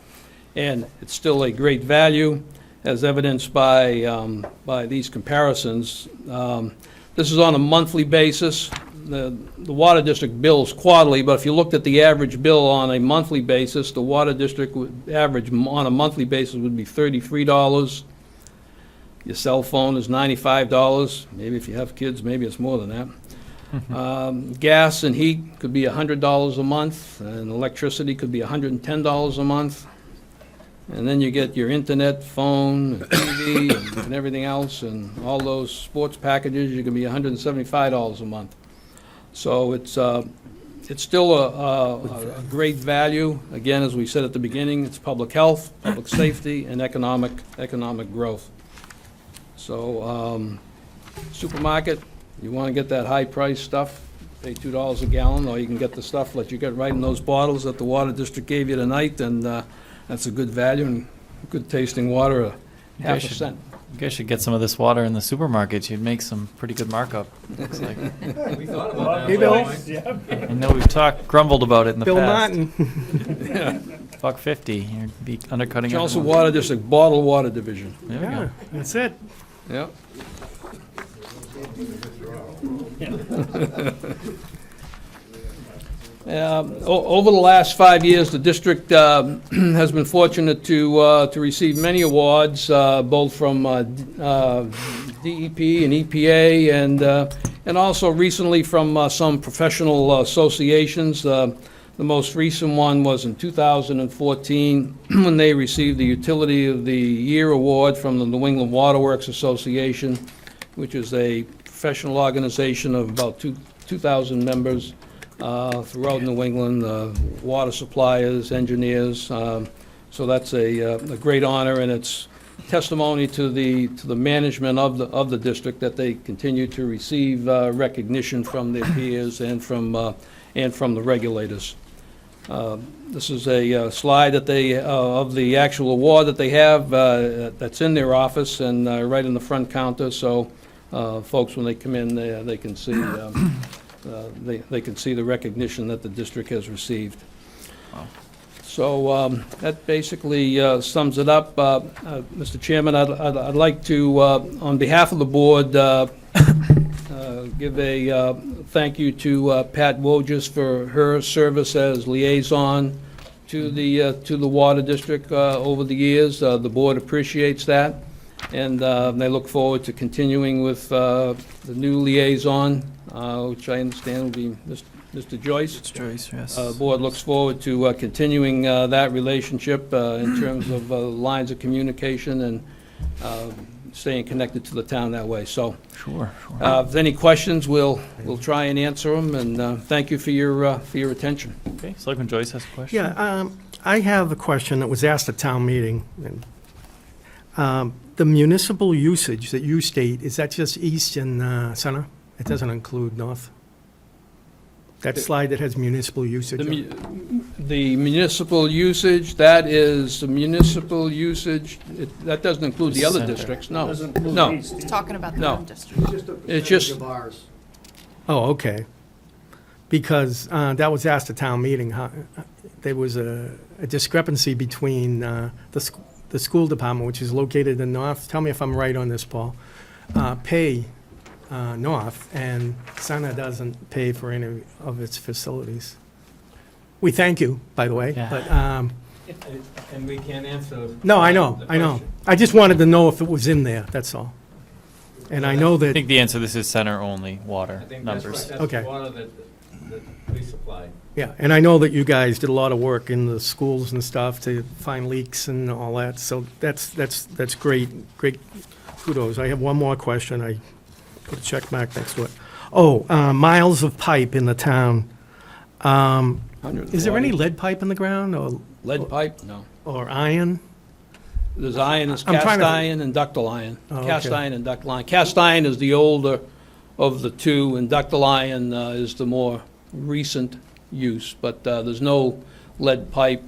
And it's still a great value, as evidenced by these comparisons. This is on a monthly basis. The water district bills quarterly, but if you looked at the average bill on a monthly basis, the water district would average on a monthly basis would be $33. Your cell phone is $95. Maybe if you have kids, maybe it's more than that. Gas and heat could be $100 a month, and electricity could be $110 a month. And then you get your internet, phone, and TV, and everything else, and all those sports packages, you can be $175 a month. So it's still a great value. Again, as we said at the beginning, it's public health, public safety, and economic growth. So supermarket, you want to get that high-priced stuff, pay $2 a gallon, or you can get the stuff that you get right in those bottles that the water district gave you tonight, and that's a good value and good tasting water, half a cent. You guys should get some of this water in the supermarkets. You'd make some pretty good markup, looks like. We thought about that. Hey, Bill. I know we've grumbled about it in the Bill past. Martin. $1.50, you'd be undercutting Chelmsford everyone. Water District Bottled Water Division. There we Yeah, go. that's it. Yeah. Over the last 5 years, the district has been fortunate to receive many awards, both from DEP and EPA, and also recently from some professional associations. The most recent one was in 2014, when they received the Utility of the Year Award from the New England Water Works Association, which is a professional organization of about 2,000 members throughout New England, water suppliers, engineers. So that's a great honor, and it's testimony to the management of the district that they continue to receive recognition from their peers and from the regulators. This is a slide that they of the actual award that they have that's in their office and right in the front counter. So folks, when they come in, they can see they can see the recognition that the district has received. Wow. So that basically sums it up. Mr. Chairman, I'd like to, on behalf of the board, give a thank you to Pat Wojcik for her service as liaison to the water district over the years. The board appreciates that, and they look forward to continuing with the new liaison, which I understand will be Mr. Joyce. It's Joyce, yes. The board looks forward to continuing that relationship in terms of lines of communication and staying connected to the town that way. So, Sure. if there's any questions, we'll try and answer them, and thank you for your attention. Okay, Selectman Joyce has a question. Yeah, I have a question that was asked at town meeting. The municipal usage that you state, is that just east and center? It doesn't include north? That slide that has municipal usage? The municipal usage, that is the municipal usage, that doesn't include the other Center. districts, no. No, He's talking about the No. one district. it's just, Oh, okay. Because that was asked at town meeting, there was a discrepancy between the school department, which is located in north, tell me if I'm right on this, Paul, pay north, and Sana doesn't pay for any of its facilities. We thank you, by the way, Yeah. but, And we can't answer. no, I know. I just wanted to know if it was in there, that's all. And I know I that, think the answer, this is center-only water I think that's numbers. right, that's Okay. the water that we supply. yeah, and I know that you guys did a lot of work in the schools and stuff to find leaks and all that, so that's great kudos. I have one more question, I put a check mark next to it. Oh, miles of pipe in the town. Is there any lead pipe in the ground, or lead pipe, no. iron? There's iron, there's I'm trying cast to- iron and ductile iron. Oh, Cast okay. iron and ductile iron. Cast iron is the older of the two, and ductile iron is the more recent use, but there's no lead pipe.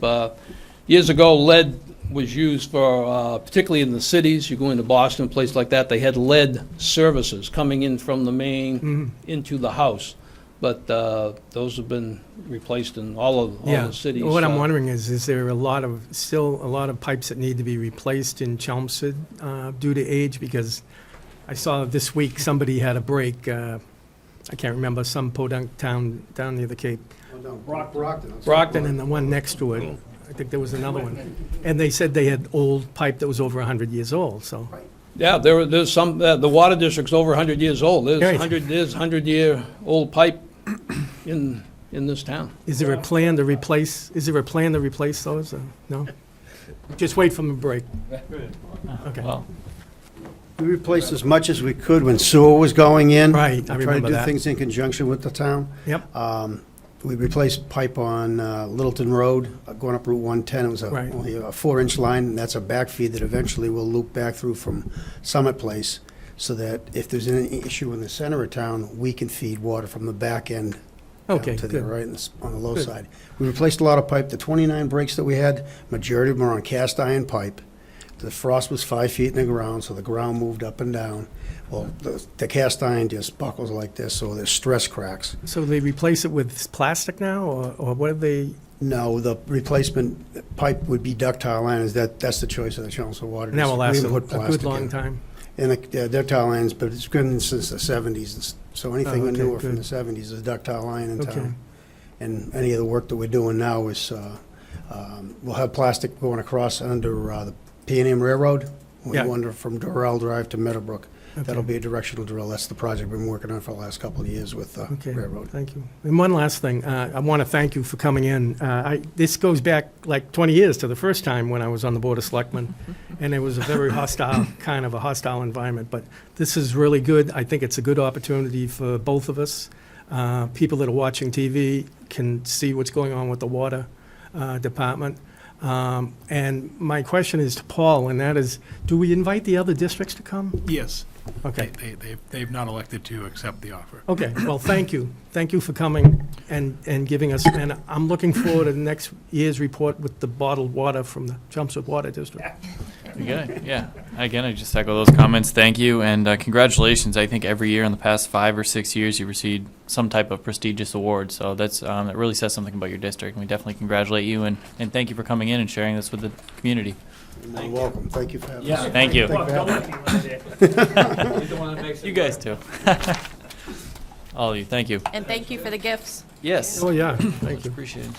Years ago, lead was used for, particularly in the cities, you go into Boston, a place like that, they had lead services coming in from the main into the house. but those have been replaced in all Yeah. the cities. What I'm wondering is there still a lot of pipes that need to be replaced in Chelmsford due to age? Because I saw this week somebody had a break, I can't remember, some podunk town down near the Cape. Brockton and the one next to it. I think there was another one. And they said they had old pipe that was over 100 years old, so. Yeah, there's some, the water district's over 100 years old. There's Right. 100-year-old pipe in this town. Is there a plan to replace those? No? Just wait for the break. Okay. Well, We replaced as much as we could when sewer was going in. Right, I We tried remember to do that. things in conjunction with the town. Yep. We replaced pipe on Littleton Road, going up Route 110. It was Right. only a 4-inch line, and that's a backfeed that eventually will loop back through from Summit Place, so that if there's any issue in the center of town, we can feed water from the back end down Okay, to there, good. right on the low Good. side. We replaced a lot of pipe. The 29 breaks that we had, majority of them are on cast iron pipe. The frost was 5 feet in the ground, so the ground moved up and down. Well, the cast iron just buckles like this, so there's stress cracks. So they replace it with plastic now, or what do they? No, the replacement pipe would be ductile iron. That's the choice of the Chelmsford Water And that will District. last We a haven't put good plastic long in. time? And the ductile irons, but it's been since the 70s, so anything Oh, okay, newer from good. the 70s is ductile iron in Okay. town. And any of the work that we're doing now is, we'll have plastic going across under the P&M Railroad. We Yeah. wander from Doral Drive to Meadowbrook. Okay. That'll be a directional drill. That's the project we've been working on for the last couple of years with the Okay, railroad. thank you. And one last thing, I want to thank you for coming in. This goes back like 20 years to the first time when I was on the Board of Selectmen, and it was a very hostile, kind of a hostile environment, but this is really good. I think it's a good opportunity for both of us. People that are watching TV can see what's going on with the water department. And my question is to Paul, and that is, do we invite the other districts to come? Yes. Okay. They've not elected to accept the offer. Okay, well, thank you. Thank you for coming and giving us, and I'm looking forward to the next year's report with the bottled water from the Chelmsford Water District. okay, yeah. Again, I just echo those comments. Thank you, and congratulations. I think every year in the past 5 or 6 years, you received some type of prestigious award. So that really says something about your district. And we definitely congratulate you, and thank you for coming in and sharing this with the community. You're welcome. Thank you for having us. Thank you. Thank you for having us. You guys too. All of you, thank you. And thank you for the gifts. Yes. Oh, yeah, thank you. Appreciate it.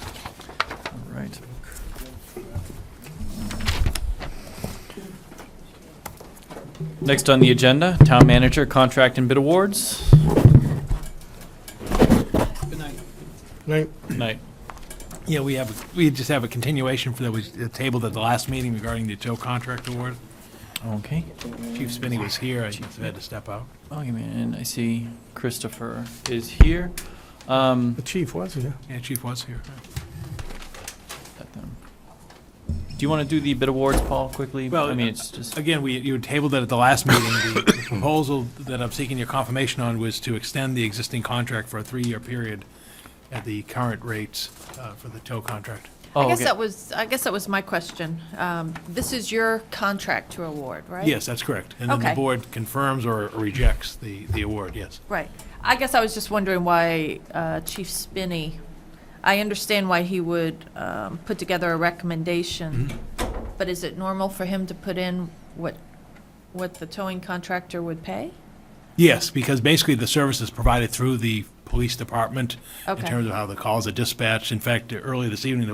All right. Next on the agenda, Town Manager Contract and Bid Awards. Good night. Right, Night. Yeah, we just have a continuation that was tabled at the last meeting regarding the tow contract award. Okay. Chief Spinney was here, I just had to step out. Oh, you mean, and I see Christopher is here. the chief was here. Yeah, Chief was here. Let them- Do you want to do the bid awards, Paul, quickly? Well, I mean, it's just, Again, you tabled it at the last meeting. The proposal that I'm seeking your confirmation on was to extend the existing contract for a 3-year period at the current rates for the tow contract. oh, I guess okay. that was my question. This is your contract to award, right? Yes, that's correct. And then the Okay. board confirms or rejects the award, yes. Right. I guess I was just wondering why Chief Spinney, I understand why he would put together a recommendation, but is it normal for him to put in what the towing contractor would pay? Yes, because basically the service is provided through the police department in Okay. terms of how the calls are dispatched. In fact, earlier this evening,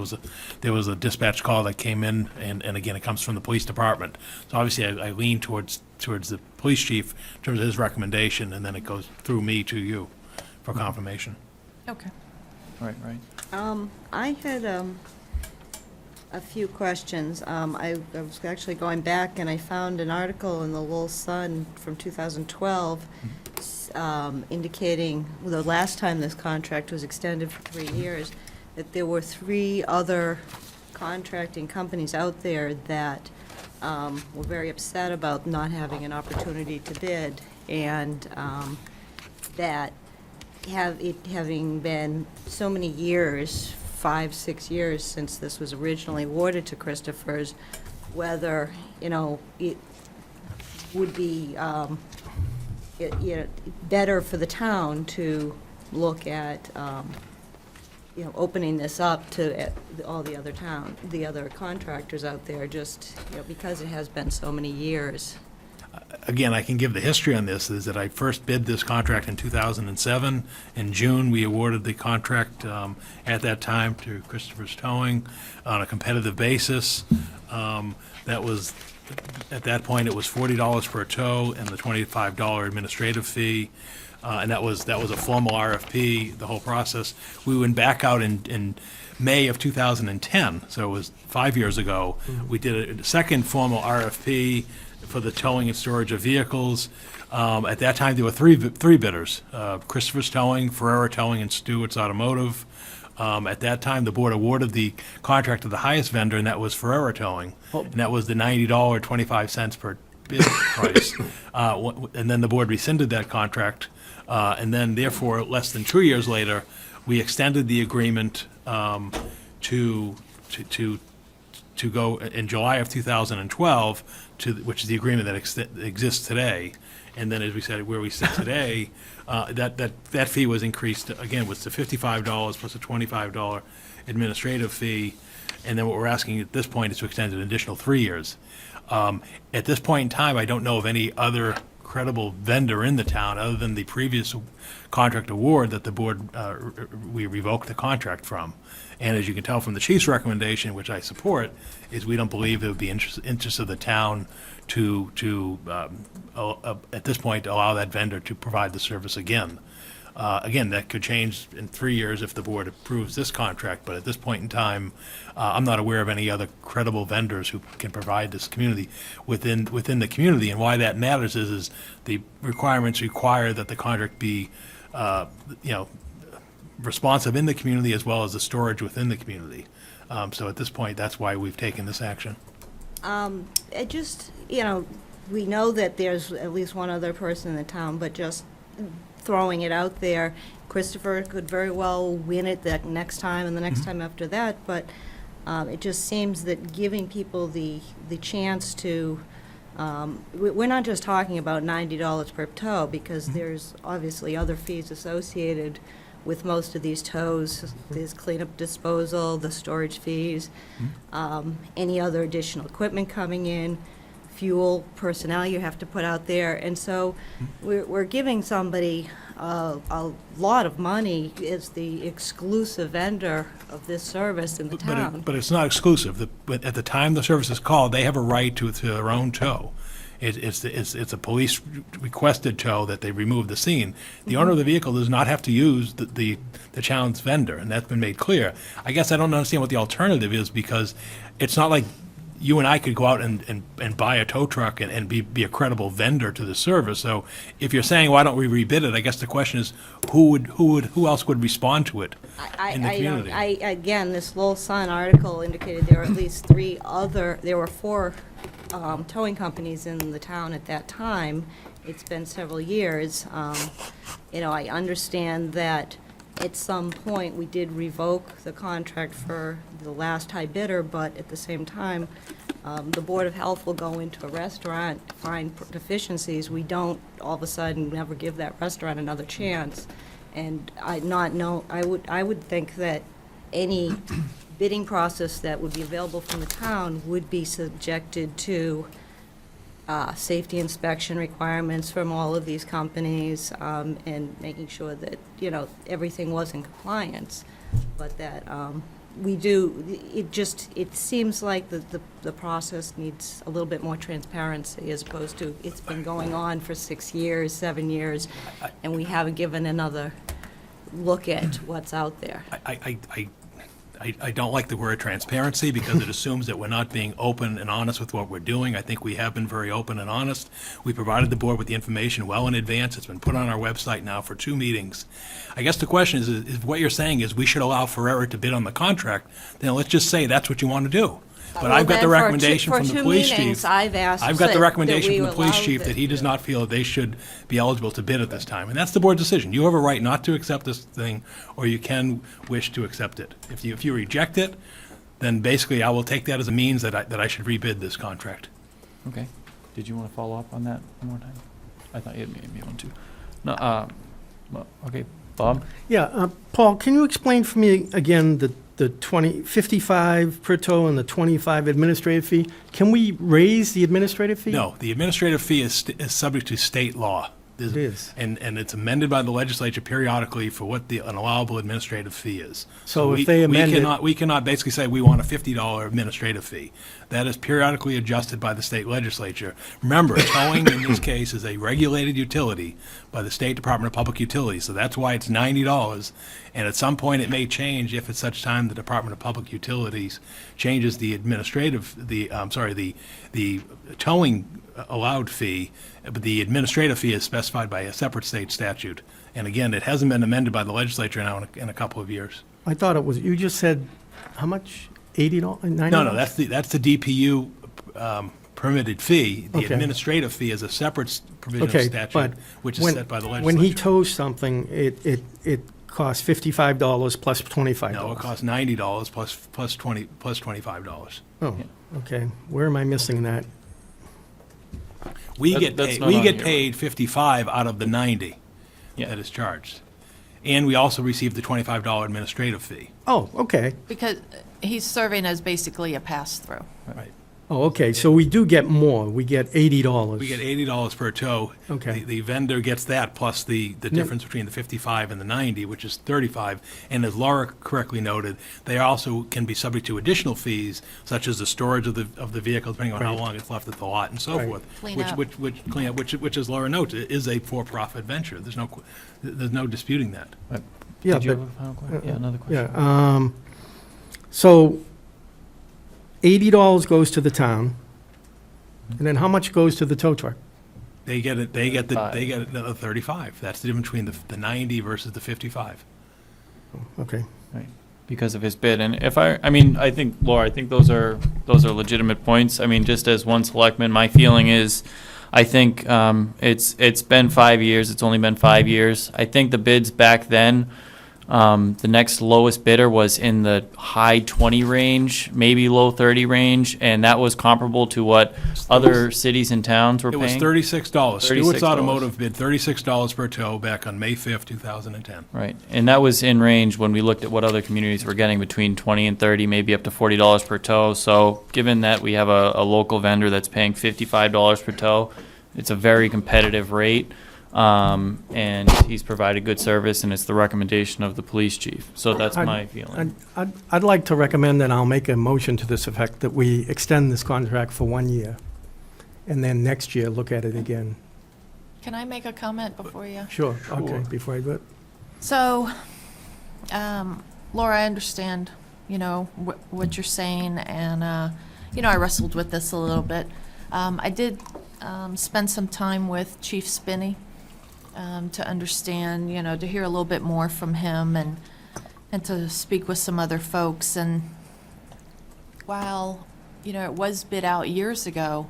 there was a dispatch call that came in, and again, it comes from the police department. So obviously, I lean towards the police chief in terms of his recommendation, and then it goes through me to you for confirmation. Okay. Right. I had a few questions. I was actually going back and I found an article in the Lowell Sun from 2012 indicating the last time this contract was extended for 3 years, that there were 3 other contracting companies out there that were very upset about not having an opportunity to bid, and that having been so many years, 5-6 years since this was originally awarded to Christopher's, whether, it would be, better for the town to look at, opening this up to all the other contractors out there, just, because it has been so many years. Again, I can give the history on this, is that I first bid this contract in 2007. In June, we awarded the contract at that time to Christopher's Towing on a competitive basis. That was, at that point, it was $40 per tow and the $25 administrative fee. And that was a formal RFP, the whole process. We went back out in May of 2010, so it was 5 years ago. We did a second formal RFP for the towing and storage of vehicles. At that time, there were three bidders, Christopher's Towing, Ferrera Towing, and Stewart's Automotive. At that time, the board awarded the contract to the highest vendor, and that was Ferrera Towing. And that was the $90.25 per bid price. And then the board rescinded that contract. And then, therefore, less than 2 years later, we extended the agreement to go in July of 2012, which is the agreement that exists today. And then, as we said, where we sit today, that fee was increased, again, was to $55 plus a $25 administrative fee. And then what we're asking at this point is to extend an additional 3 years. At this point in time, I don't know of any other credible vendor in the town other than the previous contract award that the board, we revoked the contract from. And as you can tell from the chief's recommendation, which I support, is we don't believe it would be interest of the town to at this point, allow that vendor to provide the service again. Again, that could change in 3 years if the board approves this contract, but at this point in time, I'm not aware of any other credible vendors who can provide this community within the community. And why that matters is the requirements require that the contract be, responsive in the community as well as the storage within the community. So at this point, that's why we've taken this action. It just, we know that there's at least one other person in the town, but just throwing it out there, Christopher could very well win it that next time and the next time after that, but it just seems that giving people the chance to, we're not just talking about $90 per tow, because there's obviously other fees associated with most of these tows. There's cleanup, disposal, the storage fees, any other additional equipment coming in, fuel, personnel you have to put out there. And so we're giving somebody a lot of money as the exclusive vendor of this service in the town. But it's not exclusive. At the time the service is called, they have a right to their own tow. It's a police requested tow that they remove the scene. The owner of the vehicle does not have to use the challenged vendor, and that's been made clear. I guess I don't understand what the alternative is, because it's not like you and I could go out and buy a tow truck and be a credible vendor to the service. So if you're saying, why don't we rebid it, I guess the question is, who else would respond to it in the community? Again, this Lowell Sun article indicated there were at least there were four towing companies in the town at that time. It's been several years. I understand that at some point we did revoke the contract for the last high bidder, but at the same time, the Board of Health will go into a restaurant, find deficiencies. We don't all of a sudden never give that restaurant another chance. And I would think that any bidding process that would be available from the town would be subjected to safety inspection requirements from all of these companies, and making sure that, everything was in compliance. But that it seems like the process needs a little bit more transparency, as opposed to it's been going on for 6 years, 7 years, and we haven't given another look at what's out there. I don't like the word transparency, because it assumes that we're not being open and honest with what we're doing. I think we have been very open and honest. We provided the board with the information well in advance. It's been put on our website now for 2 meetings. I guess the question is what you're saying is we should allow Ferrera to bid on the contract. Then let's just say that's what you want to do. But I've got the recommendation from the police chief. I've got the recommendation from the police chief that he does not feel that they should be eligible to bid at this time. And that's the board's decision. You have a right not to accept this thing, or you can wish to accept it. If you reject it, then basically I will take that as a means that I should rebid this contract. Okay. Did you want to follow up on that one more time? I thought you had maybe one too. No. Well, okay. Bob? Yeah, Paul, can you explain for me again the 55 per tow and the 25 administrative fee? Can we raise the administrative fee? No, the administrative fee is subject to state law. It is. And it's amended by the legislature periodically for what an allowable administrative fee is. So if they amend it- We cannot basically say we want a $50 administrative fee. That is periodically adjusted by the state legislature. Remember, towing in this case is a regulated utility by the State Department of Public Utilities, so that's why it's $90. And at some point, it may change if at such time the Department of Public Utilities changes the the towing allowed fee, but the administrative fee is specified by a separate state statute. And again, it hasn't been amended by the legislature now in a couple of years. I thought it was, you just said, how much? $80, $90? No, that's the DPU permitted fee. The Okay. administrative fee is a separate provision of Okay, statute, but which is when- set by the legislature. When he tows something, it costs $55 plus $25. No, it costs $90 plus $25. Oh, okay. Where am I missing that? We That's get not we on get here. paid 55 out of the 90 Yeah. that is charged. And we also receive the $25 administrative fee. Oh, okay. Because he's serving as basically a pass-through. Right. Oh, okay, so we do get more. We get $80. We get $80 per tow. Okay. The vendor gets that plus the difference between the 55 and the 90, which is 35. And as Laura correctly noted, they also can be subject to additional fees, such as the storage of the vehicle, depending on how Right. long it's left at the lot and so Right. forth. Clean up. Clean up, which, as Laura notes, is a for-profit venture. There's no disputing that. Yeah, Did you but- have a final question? Yeah, another question. Yeah, so $80 goes to the town, and then how much goes to the tow truck? They get another 35. That's the difference between the 90 versus the 55. Okay. Because of his bid. And I think, Laura, I think those are legitimate points. I mean, just as one selectman, my feeling is, I think it's been 5 years. It's only been 5 years. I think the bids back then, the next lowest bidder was in the high 20 range, maybe low 30 range, and that was comparable to what other cities and towns were It paying. was $36. Stewart's $36. Automotive bid $36 per tow back on May 5th, 2010. Right, and that was in range when we looked at what other communities were getting, between 20 and 30, maybe up to $40 per tow. So given that we have a local vendor that's paying $55 per tow, it's a very competitive rate, and he's provided good service, and it's the recommendation of the police chief. So that's my feeling. I'd like to recommend, and I'll make a motion to this effect, that we extend this contract for 1 year, and then next year, look at it again. Can I make a comment before you? Sure, okay, before I do it. So, Laura, I understand, what you're saying, and, I wrestled with this a little bit. I did spend some time with Chief Spinney to understand, to hear a little bit more from him and to speak with some other folks. And while, it was bid out years ago,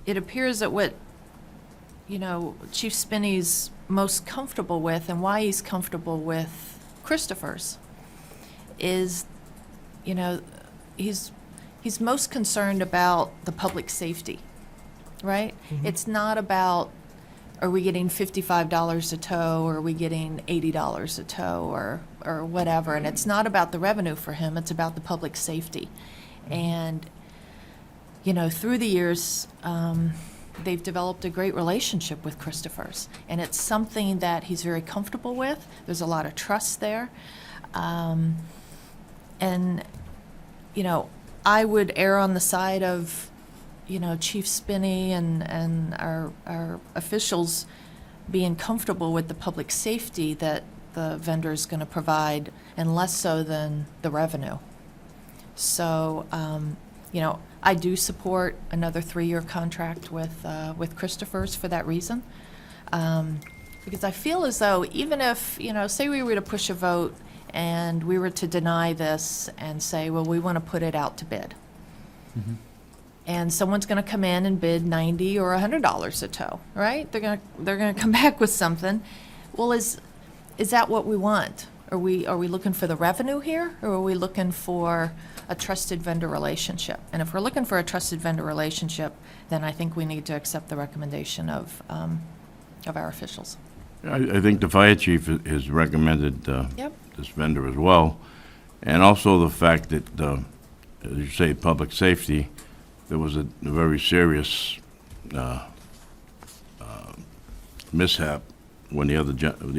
it appears that what, Chief Spinney's most comfortable with, and why he's comfortable with Christopher's, is, he's most concerned about the public safety, right? Mm-hmm. It's not about, are we getting $55 a tow, or are we getting $80 a tow, or whatever. And it's not about the revenue for him, it's about the public safety. And, through the years, they've developed a great relationship with Christopher's. And it's something that he's very comfortable with. There's a lot of trust there. And, I would err on the side of, Chief Spinney and our officials being comfortable with the public safety that the vendor is going to provide, and less so than the revenue. So, I do support another 3-year contract with Christopher's for that reason. Because I feel as though even if, say we were to push a vote and we were to deny this and say, well, we want to put it out to bid. Mhm. And someone's going to come in and bid $90 or $100 a tow, right? They're going to come back with something. Well, is that what we want? Are we looking for the revenue here, or are we looking for a trusted vendor relationship? And if we're looking for a trusted vendor relationship, then I think we need to accept the recommendation of of our officials. I think the fire chief has recommended Yep. this vendor as well, and also the fact that, as you say, public safety, there was a very serious mishap when the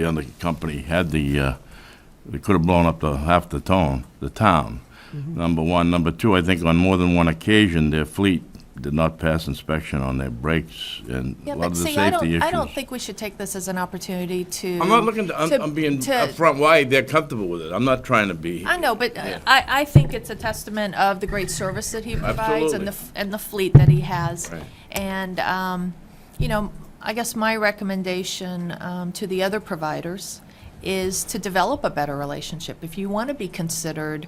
other company had they could have blown up half the town. Number one. Number two, I think on more than one occasion, their fleet did not pass inspection on their brakes and a Yeah, lot but of the see, safety issues. I don't think we should take this as an opportunity to. I'm not looking to, I'm being upfront why they're comfortable with it. I'm not trying to be. I know, but Yeah. I think it's a testament of the great service that he provides and Absolutely. the fleet that he has. Right. And, you know, I guess my recommendation to the other providers is to develop a better relationship. If you want to be considered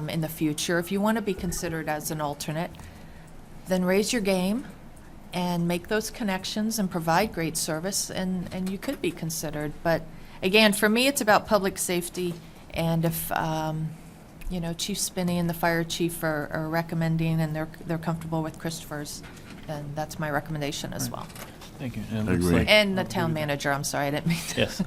in the future, if you want to be considered as an alternate, then raise your game and make those connections and provide great service, and you could be considered. But again, for me, it's about public safety, and if, you know, Chief Spinney and the fire chief are recommending and they're comfortable with Christopher's, then that's my recommendation as well. Thank you. Agree. And the town manager, I'm sorry, I didn't mean to. Yes.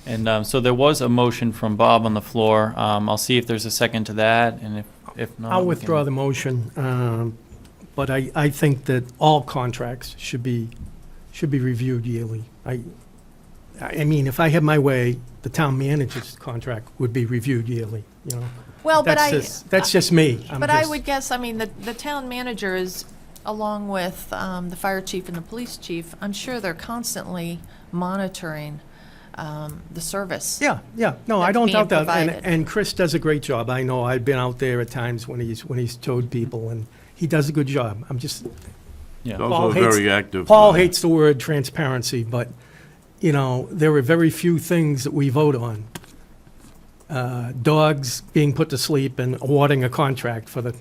And so there was a motion from Bob on the floor. I'll see if there's a second to that, and if not. I'll we withdraw can- the motion, but I think that all contracts should be reviewed yearly. I mean, if I had my way, the town manager's contract would be reviewed yearly, you know? Well, but That's just me. But I would guess, I mean, the town manager is, along with the fire chief and the police chief, I'm sure they're constantly monitoring the service. Yeah, no, I that's don't being doubt that, provided. and Chris does a great job. I know, I've been out there at times when he's towed people, and he does a good job. I'm just, Yeah. It's also Paul a hates- very active. Paul hates the word transparency, but, you know, there are very few things that we vote on. Dogs being put to sleep and awarding a contract for the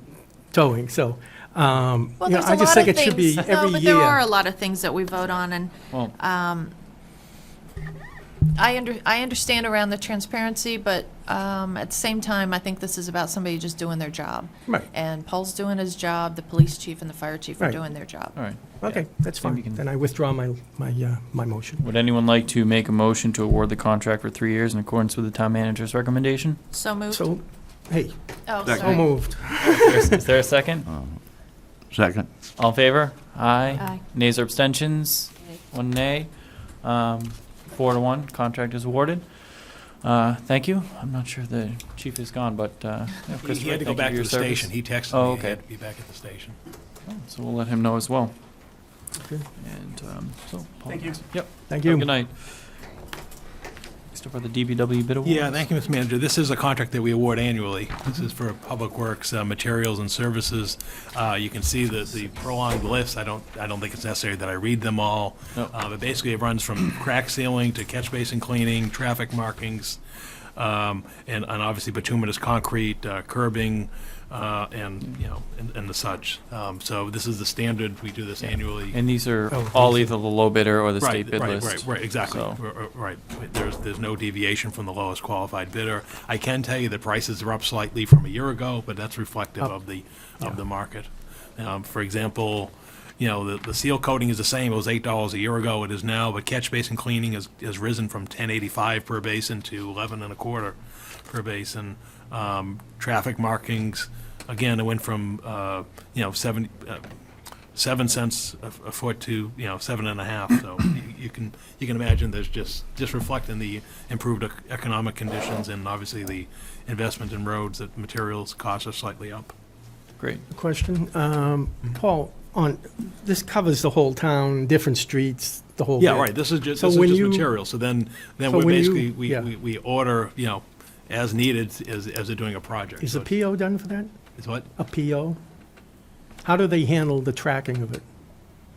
towing, so, Well, you know, there's I a just lot think of it should be things. every No, but year. there are a lot of things that we vote on, and Well, I understand around the transparency, but at the same time, I think this is about somebody just doing their job. Right. And Paul's doing his job, the police chief and the fire chief are Right. doing their job. all right. Okay, that's Maybe you fine. can- Then I withdraw my motion. Would anyone like to make a motion to award the contract for 3 years in accordance with the town manager's recommendation? So moved. So, hey, Oh, Second. so sorry. moved. Is there a second? Second. All in favor? Aye. Aye. Nays or abstentions? One nay. 4-1, contract is awarded. Thank you. I'm not sure the chief is gone, but, yeah, He Christopher, had to go thank you back for to your the service. station. He texted Oh, me he okay. had to be back at the station. So we'll let him know as well. Okay. And, so. Thank you. Yep. Thank Have a you. Good night. Next up are the DBW bid awards. Yeah, thank you, Mr. Manager. This is a contract that we award annually. This is for Public Works, materials and services. You can see the prolonged list. I don't think it's necessary that I read them all. No. But basically, it runs from crack sealing to catch basin cleaning, traffic markings, and obviously bituminous concrete, curbing, and, you know, and the such. So this is the standard. We do this annually. And these are Oh, all these either the low bidder or the Right, state bid right, list. Right, exactly. So- Right. There's no deviation from the lowest qualified bidder. I can tell you that prices are up slightly from a year ago, but that's reflective Up. of the market. For example, you know, the seal coating is the same. It was $8 a year ago. It is now, but catch basin cleaning has risen from $10.85 per basin to $11.25 per basin. Traffic markings, again, it went from, 7 cents a foot to, 7.5. So you can imagine there's just reflecting the improved economic conditions and obviously the investment in roads, that materials costs are slightly up. Great. Question, Paul, this covers the whole town, different streets, the whole Yeah, bit. right, this is just So when you- material. So then So we're when you- basically, yeah. we order, as needed as they're doing a project. Is So a PO done for that? Is what? A PO? How do they handle the tracking of it?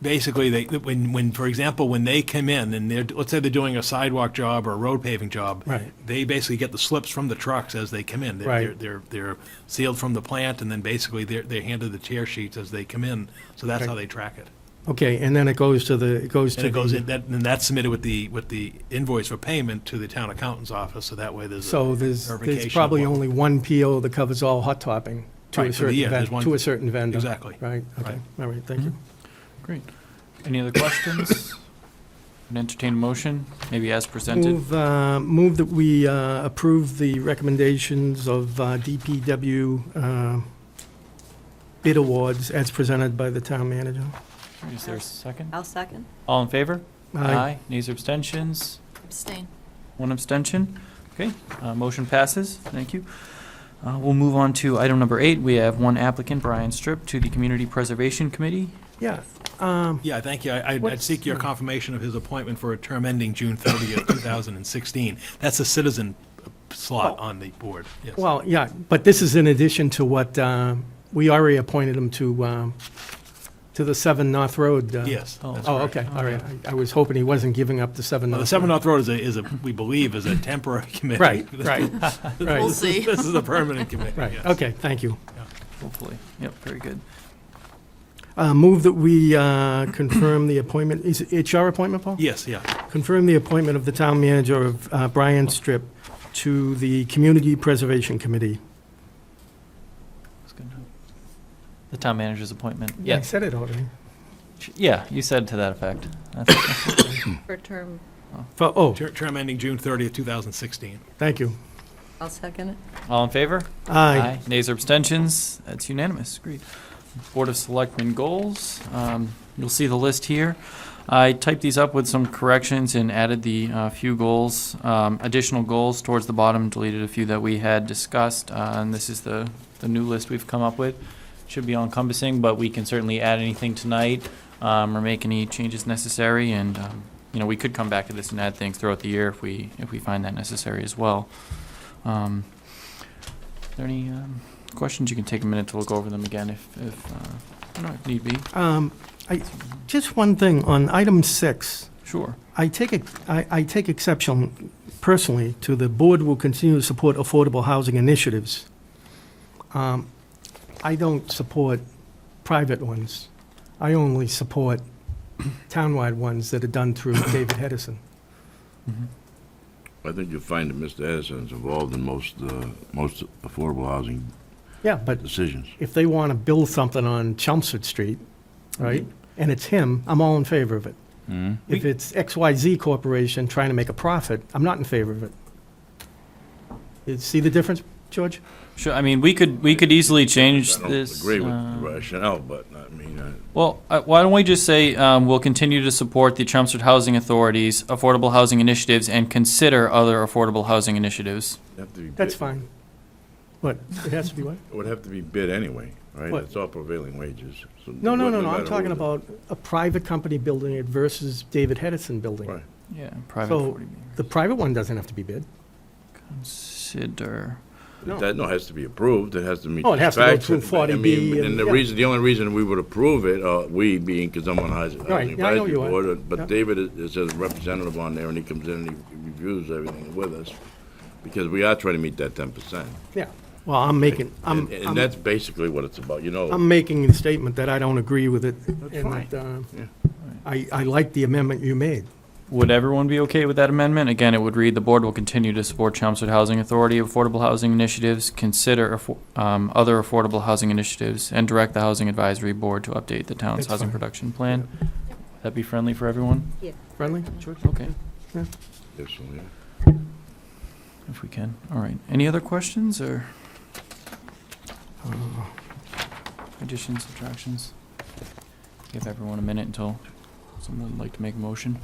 Basically, when, for example, when they come in and let's say they're doing a sidewalk job or a road paving job. Right. They basically get the slips from the trucks as they come in. Right. They're sealed from the plant, and then basically they're handed the tear sheets as they come in. So that's Okay. how they track it. Okay, and then it goes to the, And that's submitted with the invoice for payment to the town accountant's office, so that way there's a So there's verification of probably what- only one PO that covers all hot topping to Right, a for the certain year, there's vendor, one- to a certain vendor. Exactly. Right, okay, Right. all right, thank you. Great. Any other questions? Would entertain a motion, maybe as presented. Move that we approve the recommendations of DPW bid awards as presented by the town manager. Is there a second? I'll second. All in favor? Aye. Nays or abstentions? Abstain. One abstention. Okay, motion passes. Thank you. We'll move on to item number 8. We have one applicant, Brian Strip, to the Community Preservation Committee. Yeah. Yeah, thank you. I'd seek your confirmation of his appointment for a term ending June 30th, 2016. That's a citizen slot on the board, yes. Well, yeah, but this is in addition to what, we already appointed him to the 7 North Road. Yes. that's Oh, correct. okay, all right. I was hoping he wasn't giving up the 7 Well, North. the 7 North Road is a, we believe, is a temporary committee. Right, right, We'll right, see. This is a permanent committee, right. yes. Okay, thank you. Hopefully. Yep, very good. Move that we confirm the appointment, it's your appointment, Paul? Yes, yeah. Confirm the appointment of the town manager of Brian Strip to the Community Preservation Committee. That's good. The town manager's appointment. I Yeah, said it already. yeah, you said to that effect. For term, Oh, Term ending June 30th, 2016. thank you. I'll second it. All in favor? Aye. Nays or abstentions? That's unanimous. Agreed. Board of Selectmen goals. You'll see the list here. I typed these up with some corrections and added the few goals, additional goals towards the bottom, deleted a few that we had discussed, and this is the new list we've come up with. Should be all encompassing, but we can certainly add anything tonight or make any changes necessary, and we could come back to this and add things throughout the year if we find that necessary as well. Are there any questions? You can take a minute to look over them again if need be. Just one thing, on item 6, Sure. I take exception personally to the board will continue to support affordable housing initiatives. I don't support private ones. I only support townwide ones that are done through David Hedison. I think you'll find that Mr. Edison's involved in most affordable housing Yeah, but decisions. if they want to build something on Chelmsford Street, right, and it's him, I'm all in favor of it. If it's XYZ Corporation trying to make a profit, I'm not in favor of it. You see the difference, George? Sure. I mean, we could easily change I don't this. agree with the rationale, but I mean, Well, why don't we just say we'll continue to support the Chelmsford Housing Authority's affordable housing initiatives and consider other affordable housing initiatives. it'd have to be That's bid. fine. What, it has to be what? It would have to be bid anyway, right? What? It's all prevailing wages. So No, matter I'm who talking it is. about a private company building it versus David Hedison building it. Right. Yeah, private So, 40 meters. the private one doesn't have to be bid. Consider. No. That has to be approved, it has to meet Oh, it the has to go specs. through I 40B mean, and- and yeah. the only reason we would approve it, we being, because I'm on housing Right, yeah, I know advisory you are. board, Yeah. but David is a representative on there, and he comes in and he reviews everything with us, because we are trying to meet that 10%. Yeah, well, I'm making, I'm, And that's basically what it's about, I'm making the statement that I don't agree with it. That's fine. And, Yeah. I like the amendment you made. Would everyone be okay with that amendment? Again, it would read, the board will continue to support Chelmsford Housing Authority affordable housing initiatives, consider other affordable housing initiatives, and direct the Housing Advisory Board to update the town's That's housing fine. production plan. That be friendly for everyone? Friendly? Okay, Yes, so, yeah. if we can. All right. Any other questions or additions, subtractions? Give everyone a minute until someone would like to make a motion.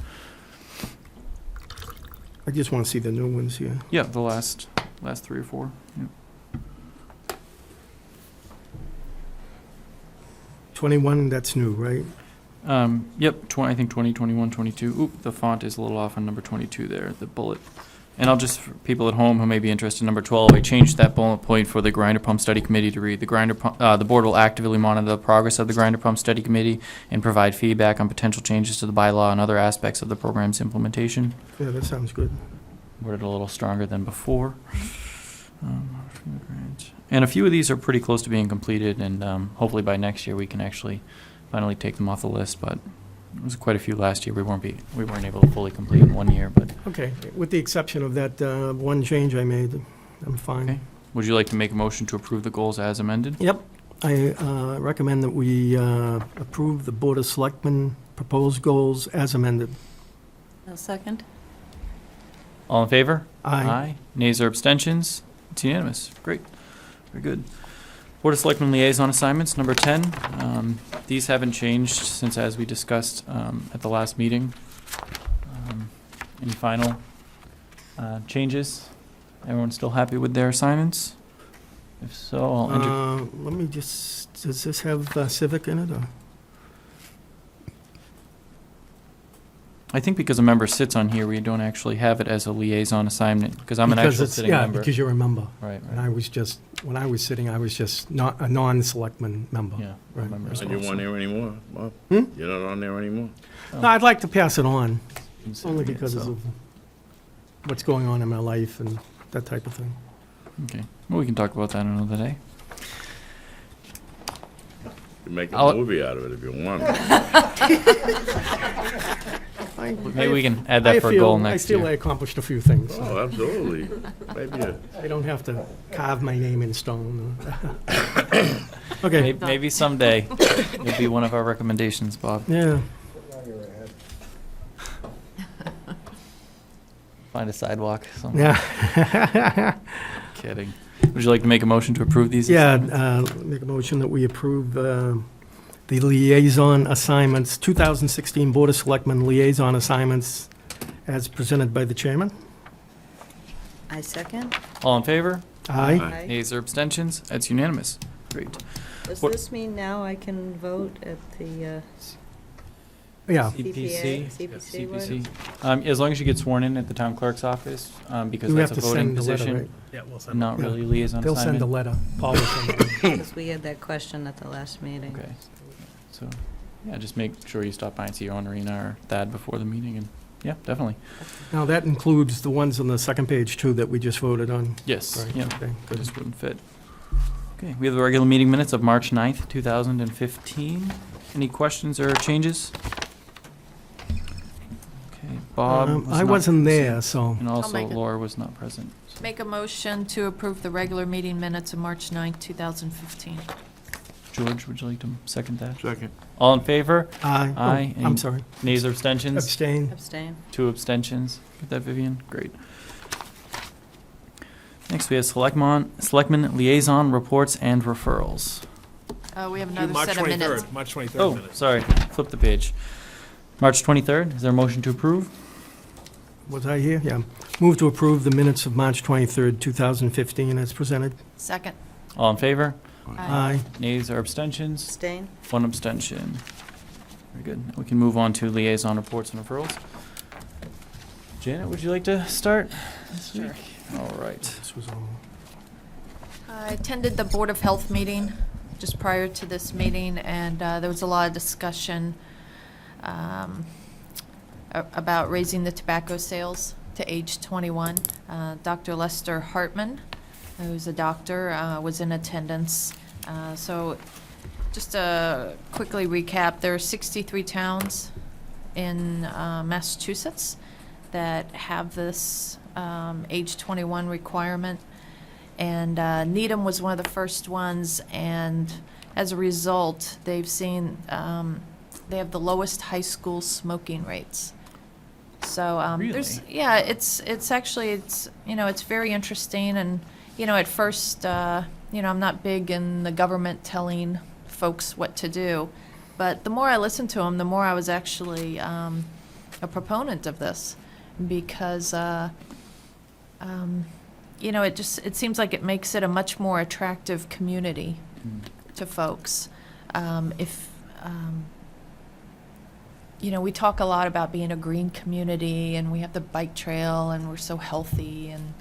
I just want to see the new ones here. Yeah, the last 3 or 4. Yeah. 21, that's new, right? Yep, I think 20, 21, 22. Oop, the font is a little off on number 22 there, the bullet. And I'll just, for people at home who may be interested, number 12, I changed that bullet point for the Grinder Pump Study Committee to read, the board will actively monitor the progress of the Grinder Pump Study Committee and provide feedback on potential changes to the bylaw and other aspects of the program's implementation. Yeah, that sounds good. Worded a little stronger than before. And a few of these are pretty close to being completed, and hopefully by next year we can actually finally take them off the list, but there was quite a few last year we weren't able to fully complete in 1 year, but. Okay, with the exception of that one change I made, I'm fine. Okay. Would you like to make a motion to approve the goals as amended? Yep. I recommend that we approve the Board of Selectmen proposed goals as amended. I'll second. All in favor? Aye. Nays or abstentions? It's unanimous. Great. Very good. Board of Selectmen liaison assignments, number 10. These haven't changed since, as we discussed at the last meeting. Any final changes? Everyone still happy with their assignments? If so, I'll enter. Let me just, does this have civic in it, or? I think because a member sits on here, we don't actually have it as a liaison assignment, because I'm an actual sitting member. Yeah, because you're a member. Right, And right. I was just, when I was sitting, I was just not a non-selectman member. Yeah, Right. member as And well. you on there anymore, Bob? Hmm? You're not on there anymore? No, I'd like to pass it on, So- only because so- of what's going on in my life and that type of thing. Okay, well, we can talk about that another day. You can make a I'll- movie out of it if you want. Maybe we can add that for a goal next I feel I year. accomplished a few things. Oh, absolutely. Maybe I don't have to carve my name in stone. Okay, Maybe someday, it'll be one of our recommendations, Bob. yeah. Find a sidewalk somewhere. Yeah. Kidding. Would you like to make a motion to approve these? Yeah, assignments? make a motion that we approve the liaison assignments, 2016 Board of Selectmen liaison assignments as presented by the chairman. I second. All in favor? Aye. Aye. Nays or abstentions? That's unanimous. Great. Does What- this mean now I can vote at the Yeah, CPC CPC. As long as you get sworn in at the town clerk's office, because you have that's a to voting send the letter, position, right? Yeah, we'll send not Yeah. really liaison They'll send the assignment. letter. Paul will send it. because we had that question at the last meeting. Okay. So, yeah, just make sure you stop by and see Honorina or Thad before the meeting, and, yeah, definitely. Now, that includes the ones on the second page, too, that we just voted on. Yes, Right, yeah, okay, it good. just wouldn't fit. Okay, we have the regular meeting minutes of March 9th, 2015. Any questions or changes? Okay, Bob was I not wasn't present, there, so, and also make it. Laura was not present. so- Make a motion to approve the regular meeting minutes of March 9th, 2015. George, would you like to second that? Second. All in favor? aye. Oh, Aye. I'm Any sorry. Nays or abstentions? Abstain. Abstain. 2 abstentions. Get that, Vivian? Great. Next, we have Selectmen Liaison Reports and Referrals. We have Do another March set of minutes. 23rd, March 23rd Oh, minutes. sorry, flip the page. March 23rd, is there a motion to approve? Was I here? Yeah. Move to approve the minutes of March 23rd, 2015 as presented. Second. All in favor? Aye. Nays or abstentions? Abstain. 1 abstention. Very good. We can move on to liaison reports and referrals. Janet, would you like to start this week? All right. This was all. I attended the Board of Health meeting just prior to this meeting, and there was a lot of discussion about raising the tobacco sales to age 21. Dr. Lester Hartman, who's a doctor, was in attendance. So just to quickly recap, there are 63 towns in Massachusetts that have this age 21 requirement. And Needham was one of the first ones, and as a result, they've seen, they have the lowest high school smoking rates. So there's, Really? yeah, it's actually, it's very interesting, and, at first, I'm not big in the government telling folks what to do, but the more I listened to them, the more I was actually a proponent of this, because it seems like it makes it a much more attractive community to folks. We talk a lot about being a green community, and we have the bike trail, and we're so healthy and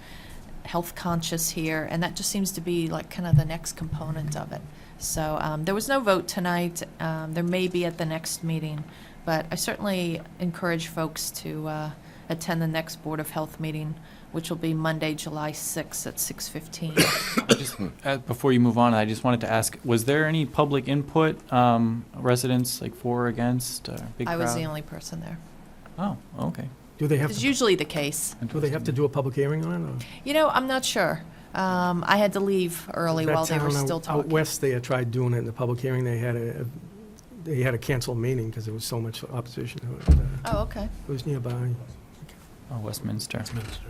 health conscious here, and that just seems to be like kind of the next component of it. So there was no vote tonight. There may be at the next meeting, but I certainly encourage folks to attend the next Board of Health meeting, which will be Monday, July 6th at 6:15. Before you move on, I just wanted to ask, was there any public input, residents, like for or against, big I was the crowd? only person there. Oh, okay. Do they have It's to, usually the case. do a public hearing on it? Or? I'm not sure. I had to leave early That while they were town still out talking. west, they had tried doing it in the public hearing. They they had to cancel a meeting because there was so much opposition to it. Oh, okay. It was nearby. Oh, Westminster.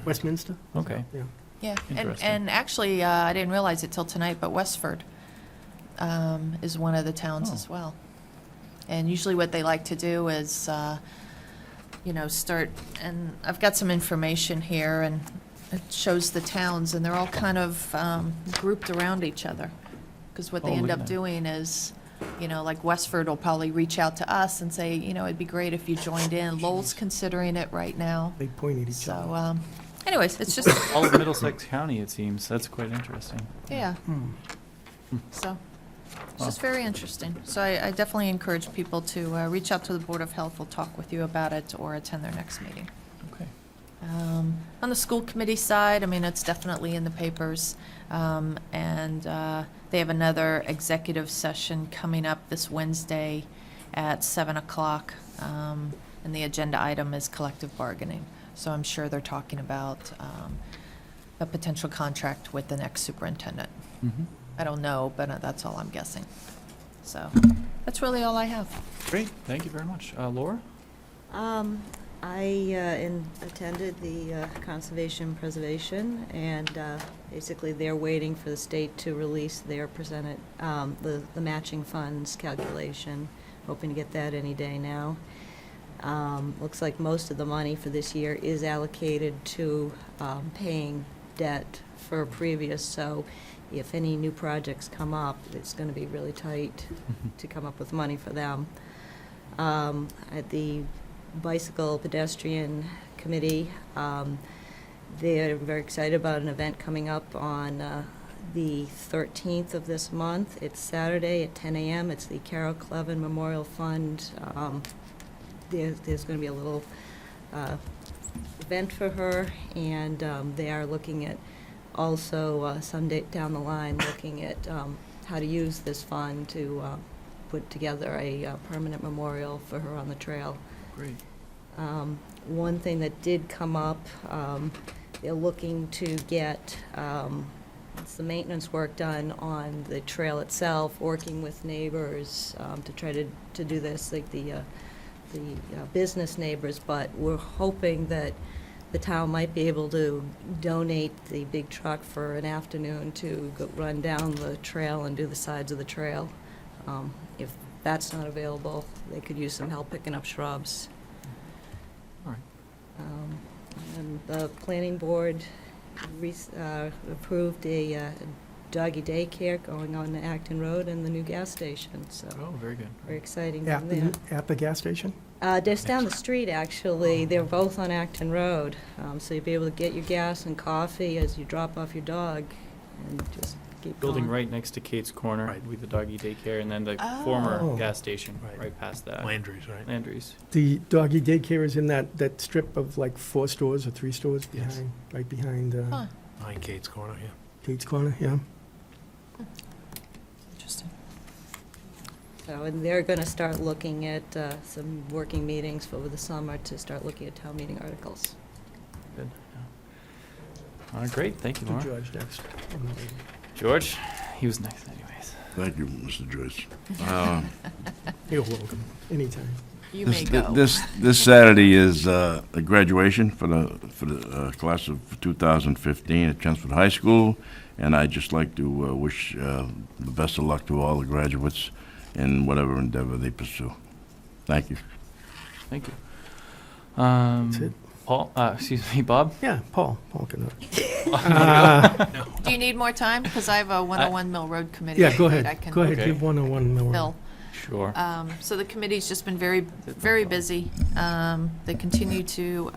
Westminster? Okay. Yeah. Yeah, Interesting. and actually, I didn't realize it till tonight, but Westford is one of the towns Oh. as well. And usually what they like to do is, start, and I've got some information here, and it shows the towns, and they're all kind of grouped around each other. Because what they Oh, end look up at that. doing is, like Westford will probably reach out to us and say, it'd be great if you joined in. Lowell's considering it right now. They point at each other. So, anyways, it's just, All of Middlesex County, it seems. That's quite interesting. yeah. So, it's just very interesting. So I definitely encourage people to reach out to the Board of Health. We'll talk with you about it or attend their next meeting. Okay. On the school committee side, it's definitely in the papers. And they have another executive session coming up this Wednesday at 7 o'clock. And the agenda item is collective bargaining. So I'm sure they're talking about a potential contract with the next superintendent. Mm-hmm. I don't know, but that's all I'm guessing. So that's really all I have. Great. Thank you very much. Laura? I attended the Conservation Preservation, and basically they're waiting for the state to release their the matching funds calculation, hoping to get that any day now. Looks like most of the money for this year is allocated to paying debt for previous, so if any new projects come up, it's going to be really tight to come up with money for them. At the Bicycle Pedestrian Committee, they're very excited about an event coming up on the 13th of this month. It's Saturday at 10 a.m. It's the Carol Clevin Memorial Fund. There's going to be a little event for her, and they are looking at also someday down the line looking at how to use this fund to put together a permanent memorial for her on the trail. Great. One thing that did come up, they're looking to get the maintenance work done on the trail itself, working with neighbors to try to do this, like the business neighbors, but we're hoping that the town might be able to donate the big truck for an afternoon to go run down the trail and do the sides of the trail. If that's not available, they could use some help picking up shrubs. All right. And the planning board approved a doggy daycare going on the Acton Road and the new gas station, so Oh, very good. very exciting At from there. at the gas station? Just down the street, actually. They're both on Acton Road, so you'll be able to get your gas and coffee as you drop off your dog and just keep Building going. right next to Kate's Corner Right. with the doggy daycare, and then the Oh. former gas station Right. right past that. Landry's, right? Landry's. The doggy daycare is in that strip of like 4 stores or 3 stores Yes. behind, right behind Huh, Behind Kate's Corner, yeah. Kate's Corner, yeah. interesting. So, and they're going to start looking at some working meetings over the summer to start looking at town meeting articles. Good. Yeah. All right, great. Thank you, To Laura. George next. George? He was nice anyways. Thank you, Mr. Joyce. You're welcome, anytime. You may This- go. This Saturday is a graduation for the class of 2015 at Chelmsford High School, and I'd just like to wish the best of luck to all the graduates in whatever endeavor they pursue. Thank you. Thank you. That's it. Paul, Bob? Yeah, Paul can. Do you need more time? Because I have a 101 Mill Road committee. Yeah, go that I ahead, can go ahead, Okay. give 101 Mill Road. fill. Sure. So the committee's just been very, very busy. They continue to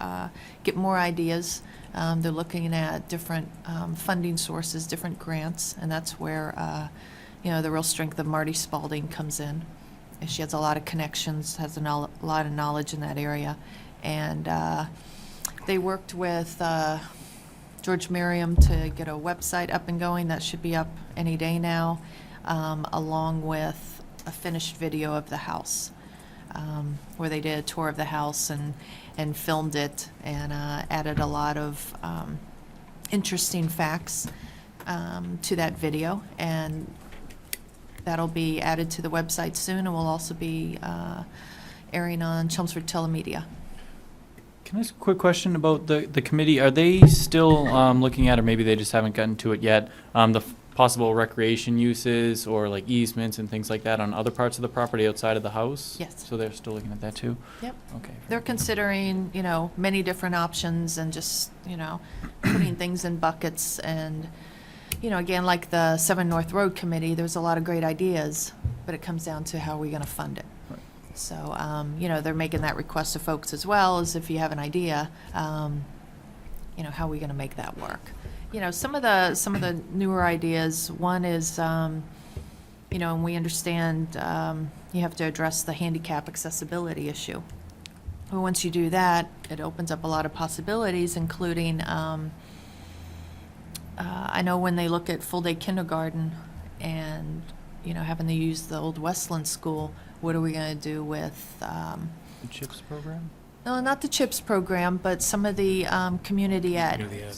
get more ideas. They're looking at different funding sources, different grants, and that's where, the real strength of Marty Spalding comes in. And she has a lot of connections, has a lot of knowledge in that area. And they worked with George Merriam to get a website up and going. That should be up any day now, along with a finished video of the house, where they did a tour of the house and filmed it and added a lot of interesting facts to that video. And that'll be added to the website soon, and will also be airing on Chelmsford Telemedia. Can I ask a quick question about the committee? Are they still looking at, or maybe they just haven't gotten to it yet, the possible recreation uses or like easements and things like that on other parts of the property outside of the house? Yes. So they're still looking at that too? Yep. Okay. They're considering, many different options and just, putting things in buckets. And, again, like the 7 North Road Committee, there's a lot of great ideas, but it comes down to how are we going to fund it. Right. So, they're making that request to folks as well, as if you have an idea, how are we going to make that work? Some of the newer ideas, one is, and we understand you have to address the handicap accessibility issue. Well, once you do that, it opens up a lot of possibilities, including, I know when they look at full-day kindergarten and, having to use the old Westland School, what are we going to do with... The CHIPS program? No, not the CHIPS program, but some of the community ed. Community ed.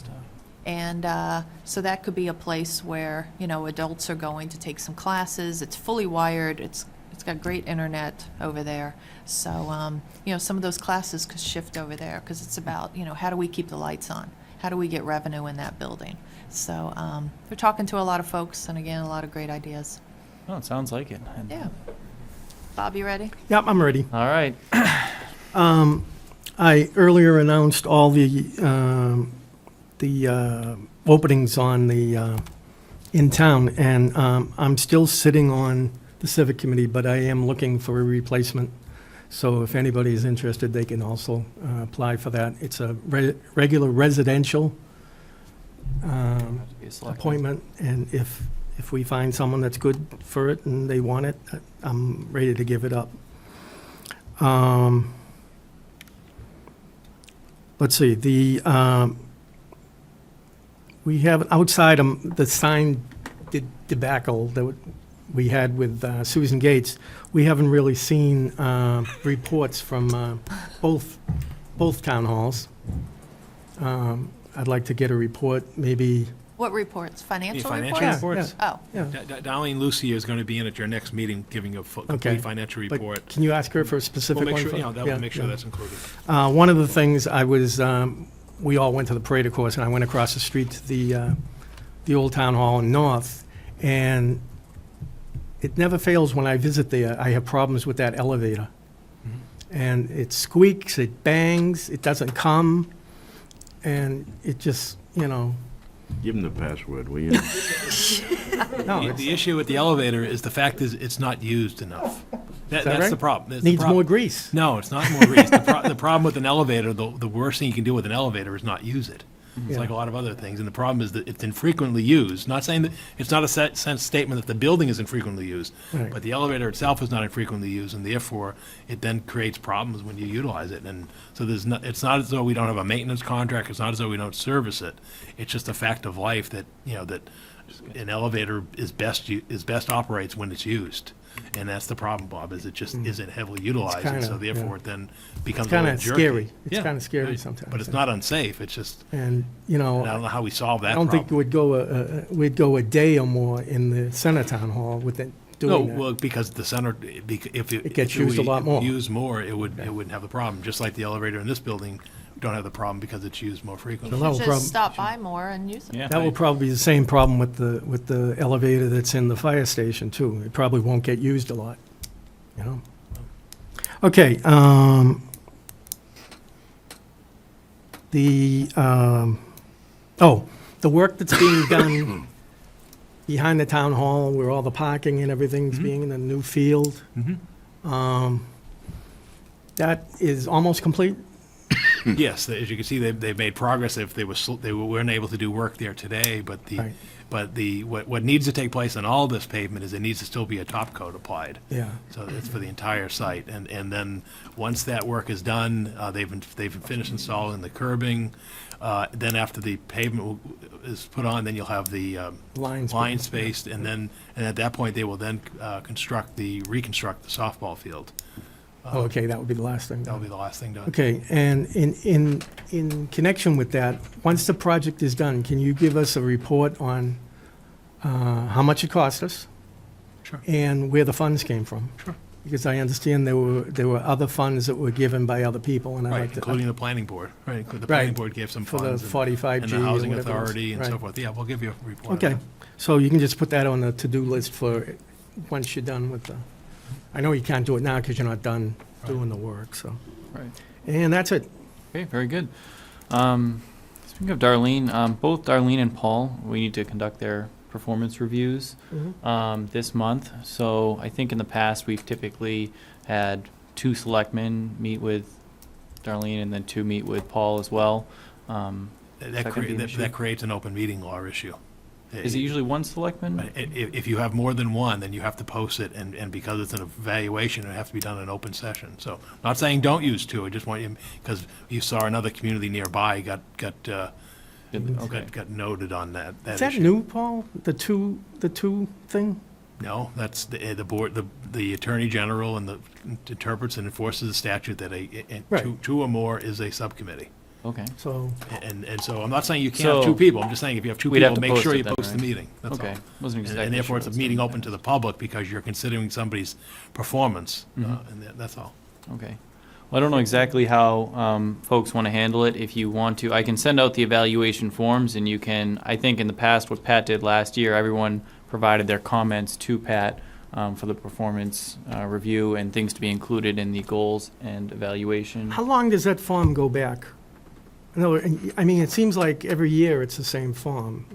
And so that could be a place where, adults are going to take some classes. It's fully wired. It's got great internet over there. So, some of those classes could shift over there because it's about, how do we keep the lights on? How do we get revenue in that building? So we're talking to a lot of folks, and again, a lot of great ideas. Oh, it sounds like it. Yeah. Bob, you ready? Yep, I'm ready. All right. I earlier announced all the openings on the, in town, and I'm still sitting on the Civic Committee, but I am looking for a replacement. So if anybody is interested, they can also apply for that. It's a regular residential appointment, and if we find someone that's good for it and they want it, I'm ready to give it up. Let's see, we have outside the sign debacle that we had with Susan Gates. We haven't really seen reports from both town halls. I'd like to get a report, maybe. What reports? Financial financial reports? reports? Oh. Yeah. Darlene Lucy is going to be in at your next meeting, giving a Okay. complete financial But report. can you ask her for a specific We'll one? make sure, for- we'll make sure that's included. One of the things I was, we all went to the parade, of course, and I went across the street to the old town hall in North, and it never fails when I visit there, I have problems with that elevator. And it squeaks, it bangs, it doesn't come, and it just, Give them the password, will you? no, The issue with the elevator is the fact is it's not used enough. that That's right? the problem. That's needs the more grease. No, it's not more grease. The problem with an elevator, the worst thing you can do with an elevator is not use it. It's Yeah. like a lot of other things, and the problem is that it's infrequently used. Not saying that, it's not a sense statement that the building is infrequently used, Right. but the elevator itself is not infrequently used, and therefore, it then creates problems when you utilize it. And so it's not as though we don't have a maintenance contract, it's not as though we don't service it. It's just a fact of life that, that an elevator is best operates when it's used. And that's the problem, Bob, is it just isn't heavily utilized, and so kinda, therefore yeah. it then becomes It's a kind little of jerky. scary. It's Yeah, kind of scary right. sometimes. But it's not unsafe, it's just, And, I don't know how we solve that I problem. don't think we'd go a day or more in the center town hall with it No, doing that. well, because the center, if It gets used a lot more. Used more, it wouldn't have the problem. Just like the elevator in this building, we don't have the problem because it's used more frequently. The level Just problem- stop by more and use them. Yeah. That will probably be the same problem with the elevator that's in the fire station, too. It probably won't get used a lot, Okay, the work that's being done behind the town hall, where all the parking and everything's being in a new field, that is almost complete? Yes, as you can see, they've made progress. If they weren't able to do work there today, but Right. what needs to take place on all this pavement is there needs to still be a top coat applied. Yeah. So it's for the entire site, and then once that work is done, they've finished installing the curbing. Then after the pavement is put on, then you'll have the Lines. line spaced, and at that point they will then reconstruct the softball field. Okay, that would be the last thing. That'll be the last thing done. Okay, and in connection with that, once the project is done, can you give us a report on how much it cost us? Sure. and where the funds came from. Sure. Because I understand there were other funds that were given by other people, and I Right, like to. including the planning board, right? The planning Right. board gave some For funds. the and- 45G And the or housing whatever it is. authority and so Right. forth. Yeah, we'll give you a report on Okay, that. so you can just put that on the to-do list for, once you're done with the, I know you can't do it now because you're not done doing the work, so. Right. And that's it. Okay, very good. Speaking of Darlene, both Darlene and Paul, we need to conduct their performance reviews this month. So I think in the past, we've typically had 2 selectmen meet with Darlene and then 2 meet with Paul as well. That creates an open meeting law issue. Is it usually 1 selectman? Right, if you have more than one, then you have to post it, and because it's an evaluation, it has to be done in open session. So, not saying don't use 2, I just want you, because you saw another community nearby got noted on that Is that issue. new, Paul? The two thing? No, that's the board, the Attorney General and the interprets and enforces the statute that Right. two or more is a subcommittee. Okay. So, And so I'm not saying you can't have 2 So, people, I'm just saying if you have 2 we'd have people, to make post sure it you then, post the right? meeting, that's all. Okay, wasn't exactly And therefore, it's a sure. meeting open to the public because you're considering somebody's performance, Mhm. and that's all. Okay. Well, I don't know exactly how folks want to handle it. If you want to, I can send out the evaluation forms, and you can, I think in the past, what Pat did last year, everyone provided their comments to Pat for the performance review and things to be included in the goals and evaluation. how long does that form go back? No, I mean, it seems like every year it's the same form.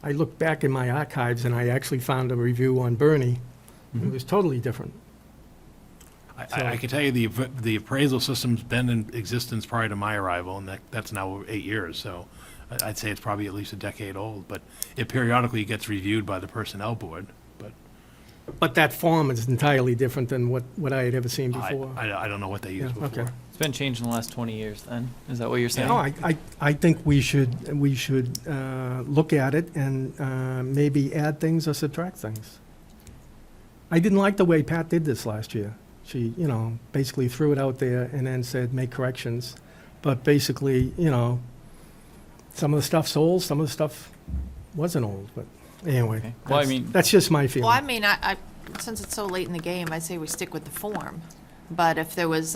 I looked back in my archives and I actually found a review on Bernie. It was totally different. I can tell you the appraisal system's been in existence prior to my arrival, and that's now 8 years, so I'd say it's probably at least a decade old, but it periodically gets reviewed by the personnel board, But that form is entirely different than what I had ever seen before. I don't know what they used Yeah, okay. before. It's been changed in the last 20 years then? Is that what you're saying? No, I think we should look at it and maybe add things or subtract things. I didn't like the way Pat did this last year. She, basically threw it out there and then said, make corrections. But basically, some of the stuff's old, some of the stuff wasn't old, but anyway. Okay. Well, I that's- mean- That's just my feeling. Well, I mean, I since it's so late in the game, I'd say we stick with the form. But if there was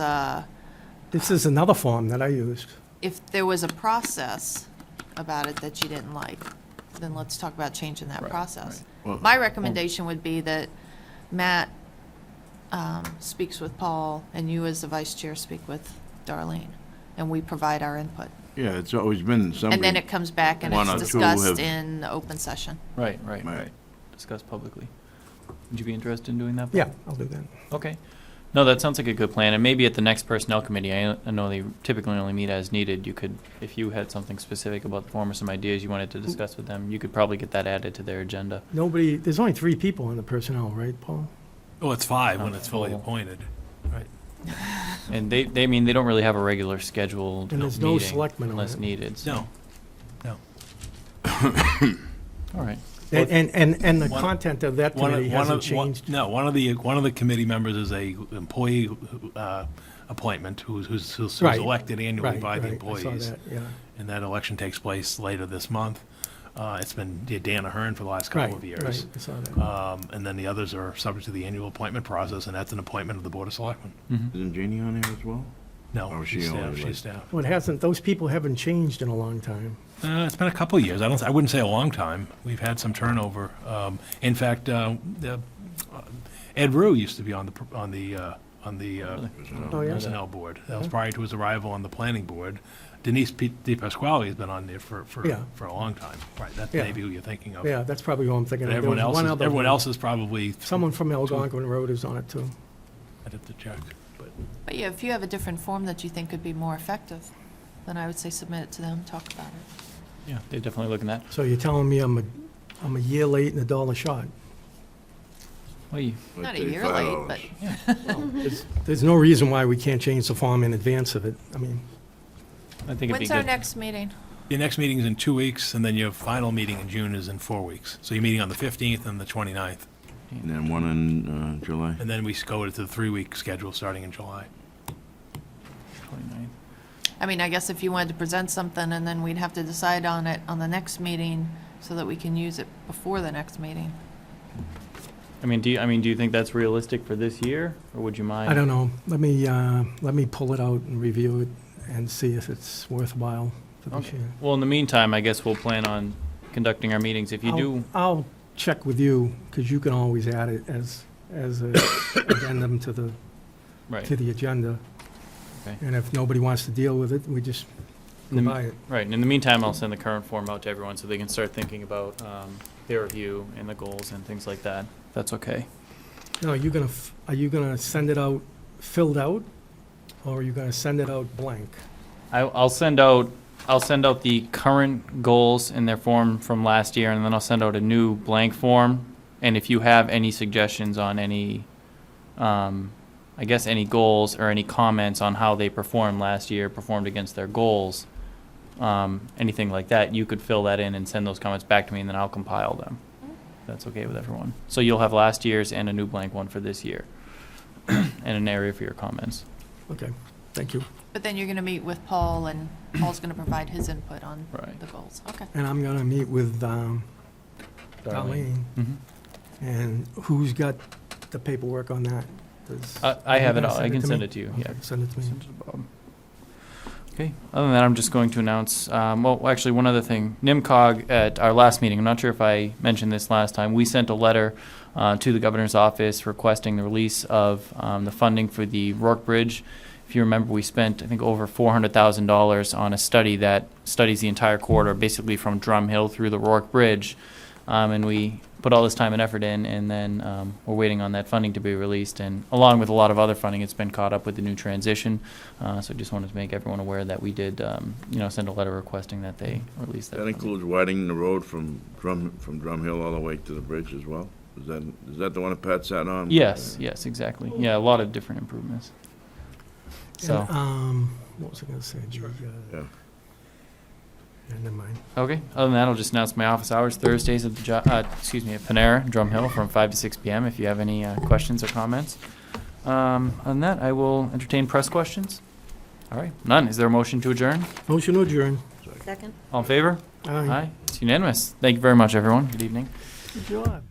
This is another form that I used. a process about it that you didn't like, then let's talk about changing that Right, process. Well, My recommendation would be that Matt speaks with Paul, and you as the vice chair speak with Darlene, and we provide our input. Yeah, it's always been somebody. And then it comes back and one it's or two discussed have- in the open session. Right. Right. Discuss publicly. Would you be interested in doing that? Yeah, I'll do that. Okay. No, that sounds like a good plan, and maybe at the next personnel committee, I know they typically only meet as needed, you could, if you had something specific about the form or some ideas you wanted to discuss with them, you could probably get that added to their agenda. There's only 3 people on the personnel, right, Paul? Well, it's 5 when Oh, it's fully well. appointed, right? And they don't really have a regular scheduled And there's meeting no selectmen on unless it. needed, so. No. All right. And the One- content of that committee hasn't changed. No, one of the committee members is a employee appointment who's Right. elected annually Right, by the right, I employees. saw that, yeah. And that election takes place later this month. It's been Dan Ahern for the last couple of years. Right, I saw that. And then the others are subject to the annual appointment process, and that's an appointment of the Board of Selectmen. Isn't Janie on there as well? No, Or is she's she staff, only she's staff. Well, those people haven't changed in a long time. It's been a couple of years. I wouldn't say a long time. We've had some turnover. In fact, Ed Rue used to be on the Oh, yeah? personnel board. That was prior to his arrival on the planning board. Denise DePasquale has been on there for Yeah. a long time. Right, that's Yeah. maybe who you're thinking of. Yeah, that's probably who I'm thinking And of. There was one other everyone one. else is probably. Someone from Algonquin Road is on it, too. I'd have to check, but. But yeah, if you have a different form that you think could be more effective, then I would say submit it to them, talk about it. Yeah, they're definitely looking at. So you're telling me I'm a year late and $1 short? Well, you, Not a 35 year late, hours. but There's no reason why we can't change the form in advance of it. I mean, I think it'd be when's our good. next meeting? Your next meeting is in 2 weeks, and then your final meeting in June is in 4 weeks. So you're meeting on the 15th and the 29th. And then one in July. And then we go to the 3-week schedule starting in July. 29th. I mean, I guess if you wanted to present something, and then we'd have to decide on it on the next meeting so that we can use it before the next meeting. I mean, do you think that's realistic for this year, or would you mind? I don't know. Let me pull it out and review it and see if it's worthwhile for this Okay. year. Well, in the meantime, I guess we'll plan on conducting our meetings. If you do, I'll check with you, because you can always add it as an addendum to the right, agenda. Okay. And if nobody wants to deal with it, we just go by it. right. And in the meantime, I'll send the current form out to everyone so they can start thinking about peer review and the goals and things like that. That's okay. No, are you gonna send it out filled out, or are you gonna send it out blank? I'll send out the current goals in their form from last year, and then I'll send out a new blank form. And if you have any suggestions on any, I guess any goals or any comments on how they performed last year, performed against their goals, anything like that, you could fill that in and send those comments back to me, and then I'll compile them. That's okay with everyone. So you'll have last year's and a new blank one for this year, and an area for your comments. Okay, thank you. But then you're gonna meet with Paul, and Paul's gonna provide his input on Right. the goals. Okay. And I'm gonna meet with Darlene. Mhm. And who's got the paperwork on that? I have you it gonna all. I can to send me? it to you. Okay, Yeah. send it to me. Send it to Bob. Okay. Other than that, I'm just going to announce, well, actually, one other thing. NIMCOG, at our last meeting, I'm not sure if I mentioned this last time, we sent a letter to the governor's office requesting the release of the funding for the Rourke Bridge. If you remember, we spent, I think, over $400,000 on a study that studies the entire corridor, basically from Drum Hill through the Rourke Bridge. And we put all this time and effort in, and then we're waiting on that funding to be released. And along with a lot of other funding, it's been caught up with the new transition. So just wanted to make everyone aware that we did, send a letter requesting that they release that. That funding. includes widening the road from Drum Hill all the way to the bridge as well? Is that the one that Pat sat on? Yes, exactly. Yeah, a lot of different improvements. So, And, what was I gonna say? Yeah. Yeah, never mind. okay. Other than that, I'll just announce my office hours Thursdays at the at Panera, Drum Hill, from 5 to 6 p.m. If you have any questions or comments. Other than that, I will entertain press questions. All right, none. Is there a motion to adjourn? Motion to adjourn. Second? All in favor? Aye. It's unanimous. Thank you very much, everyone. Good evening. Good job.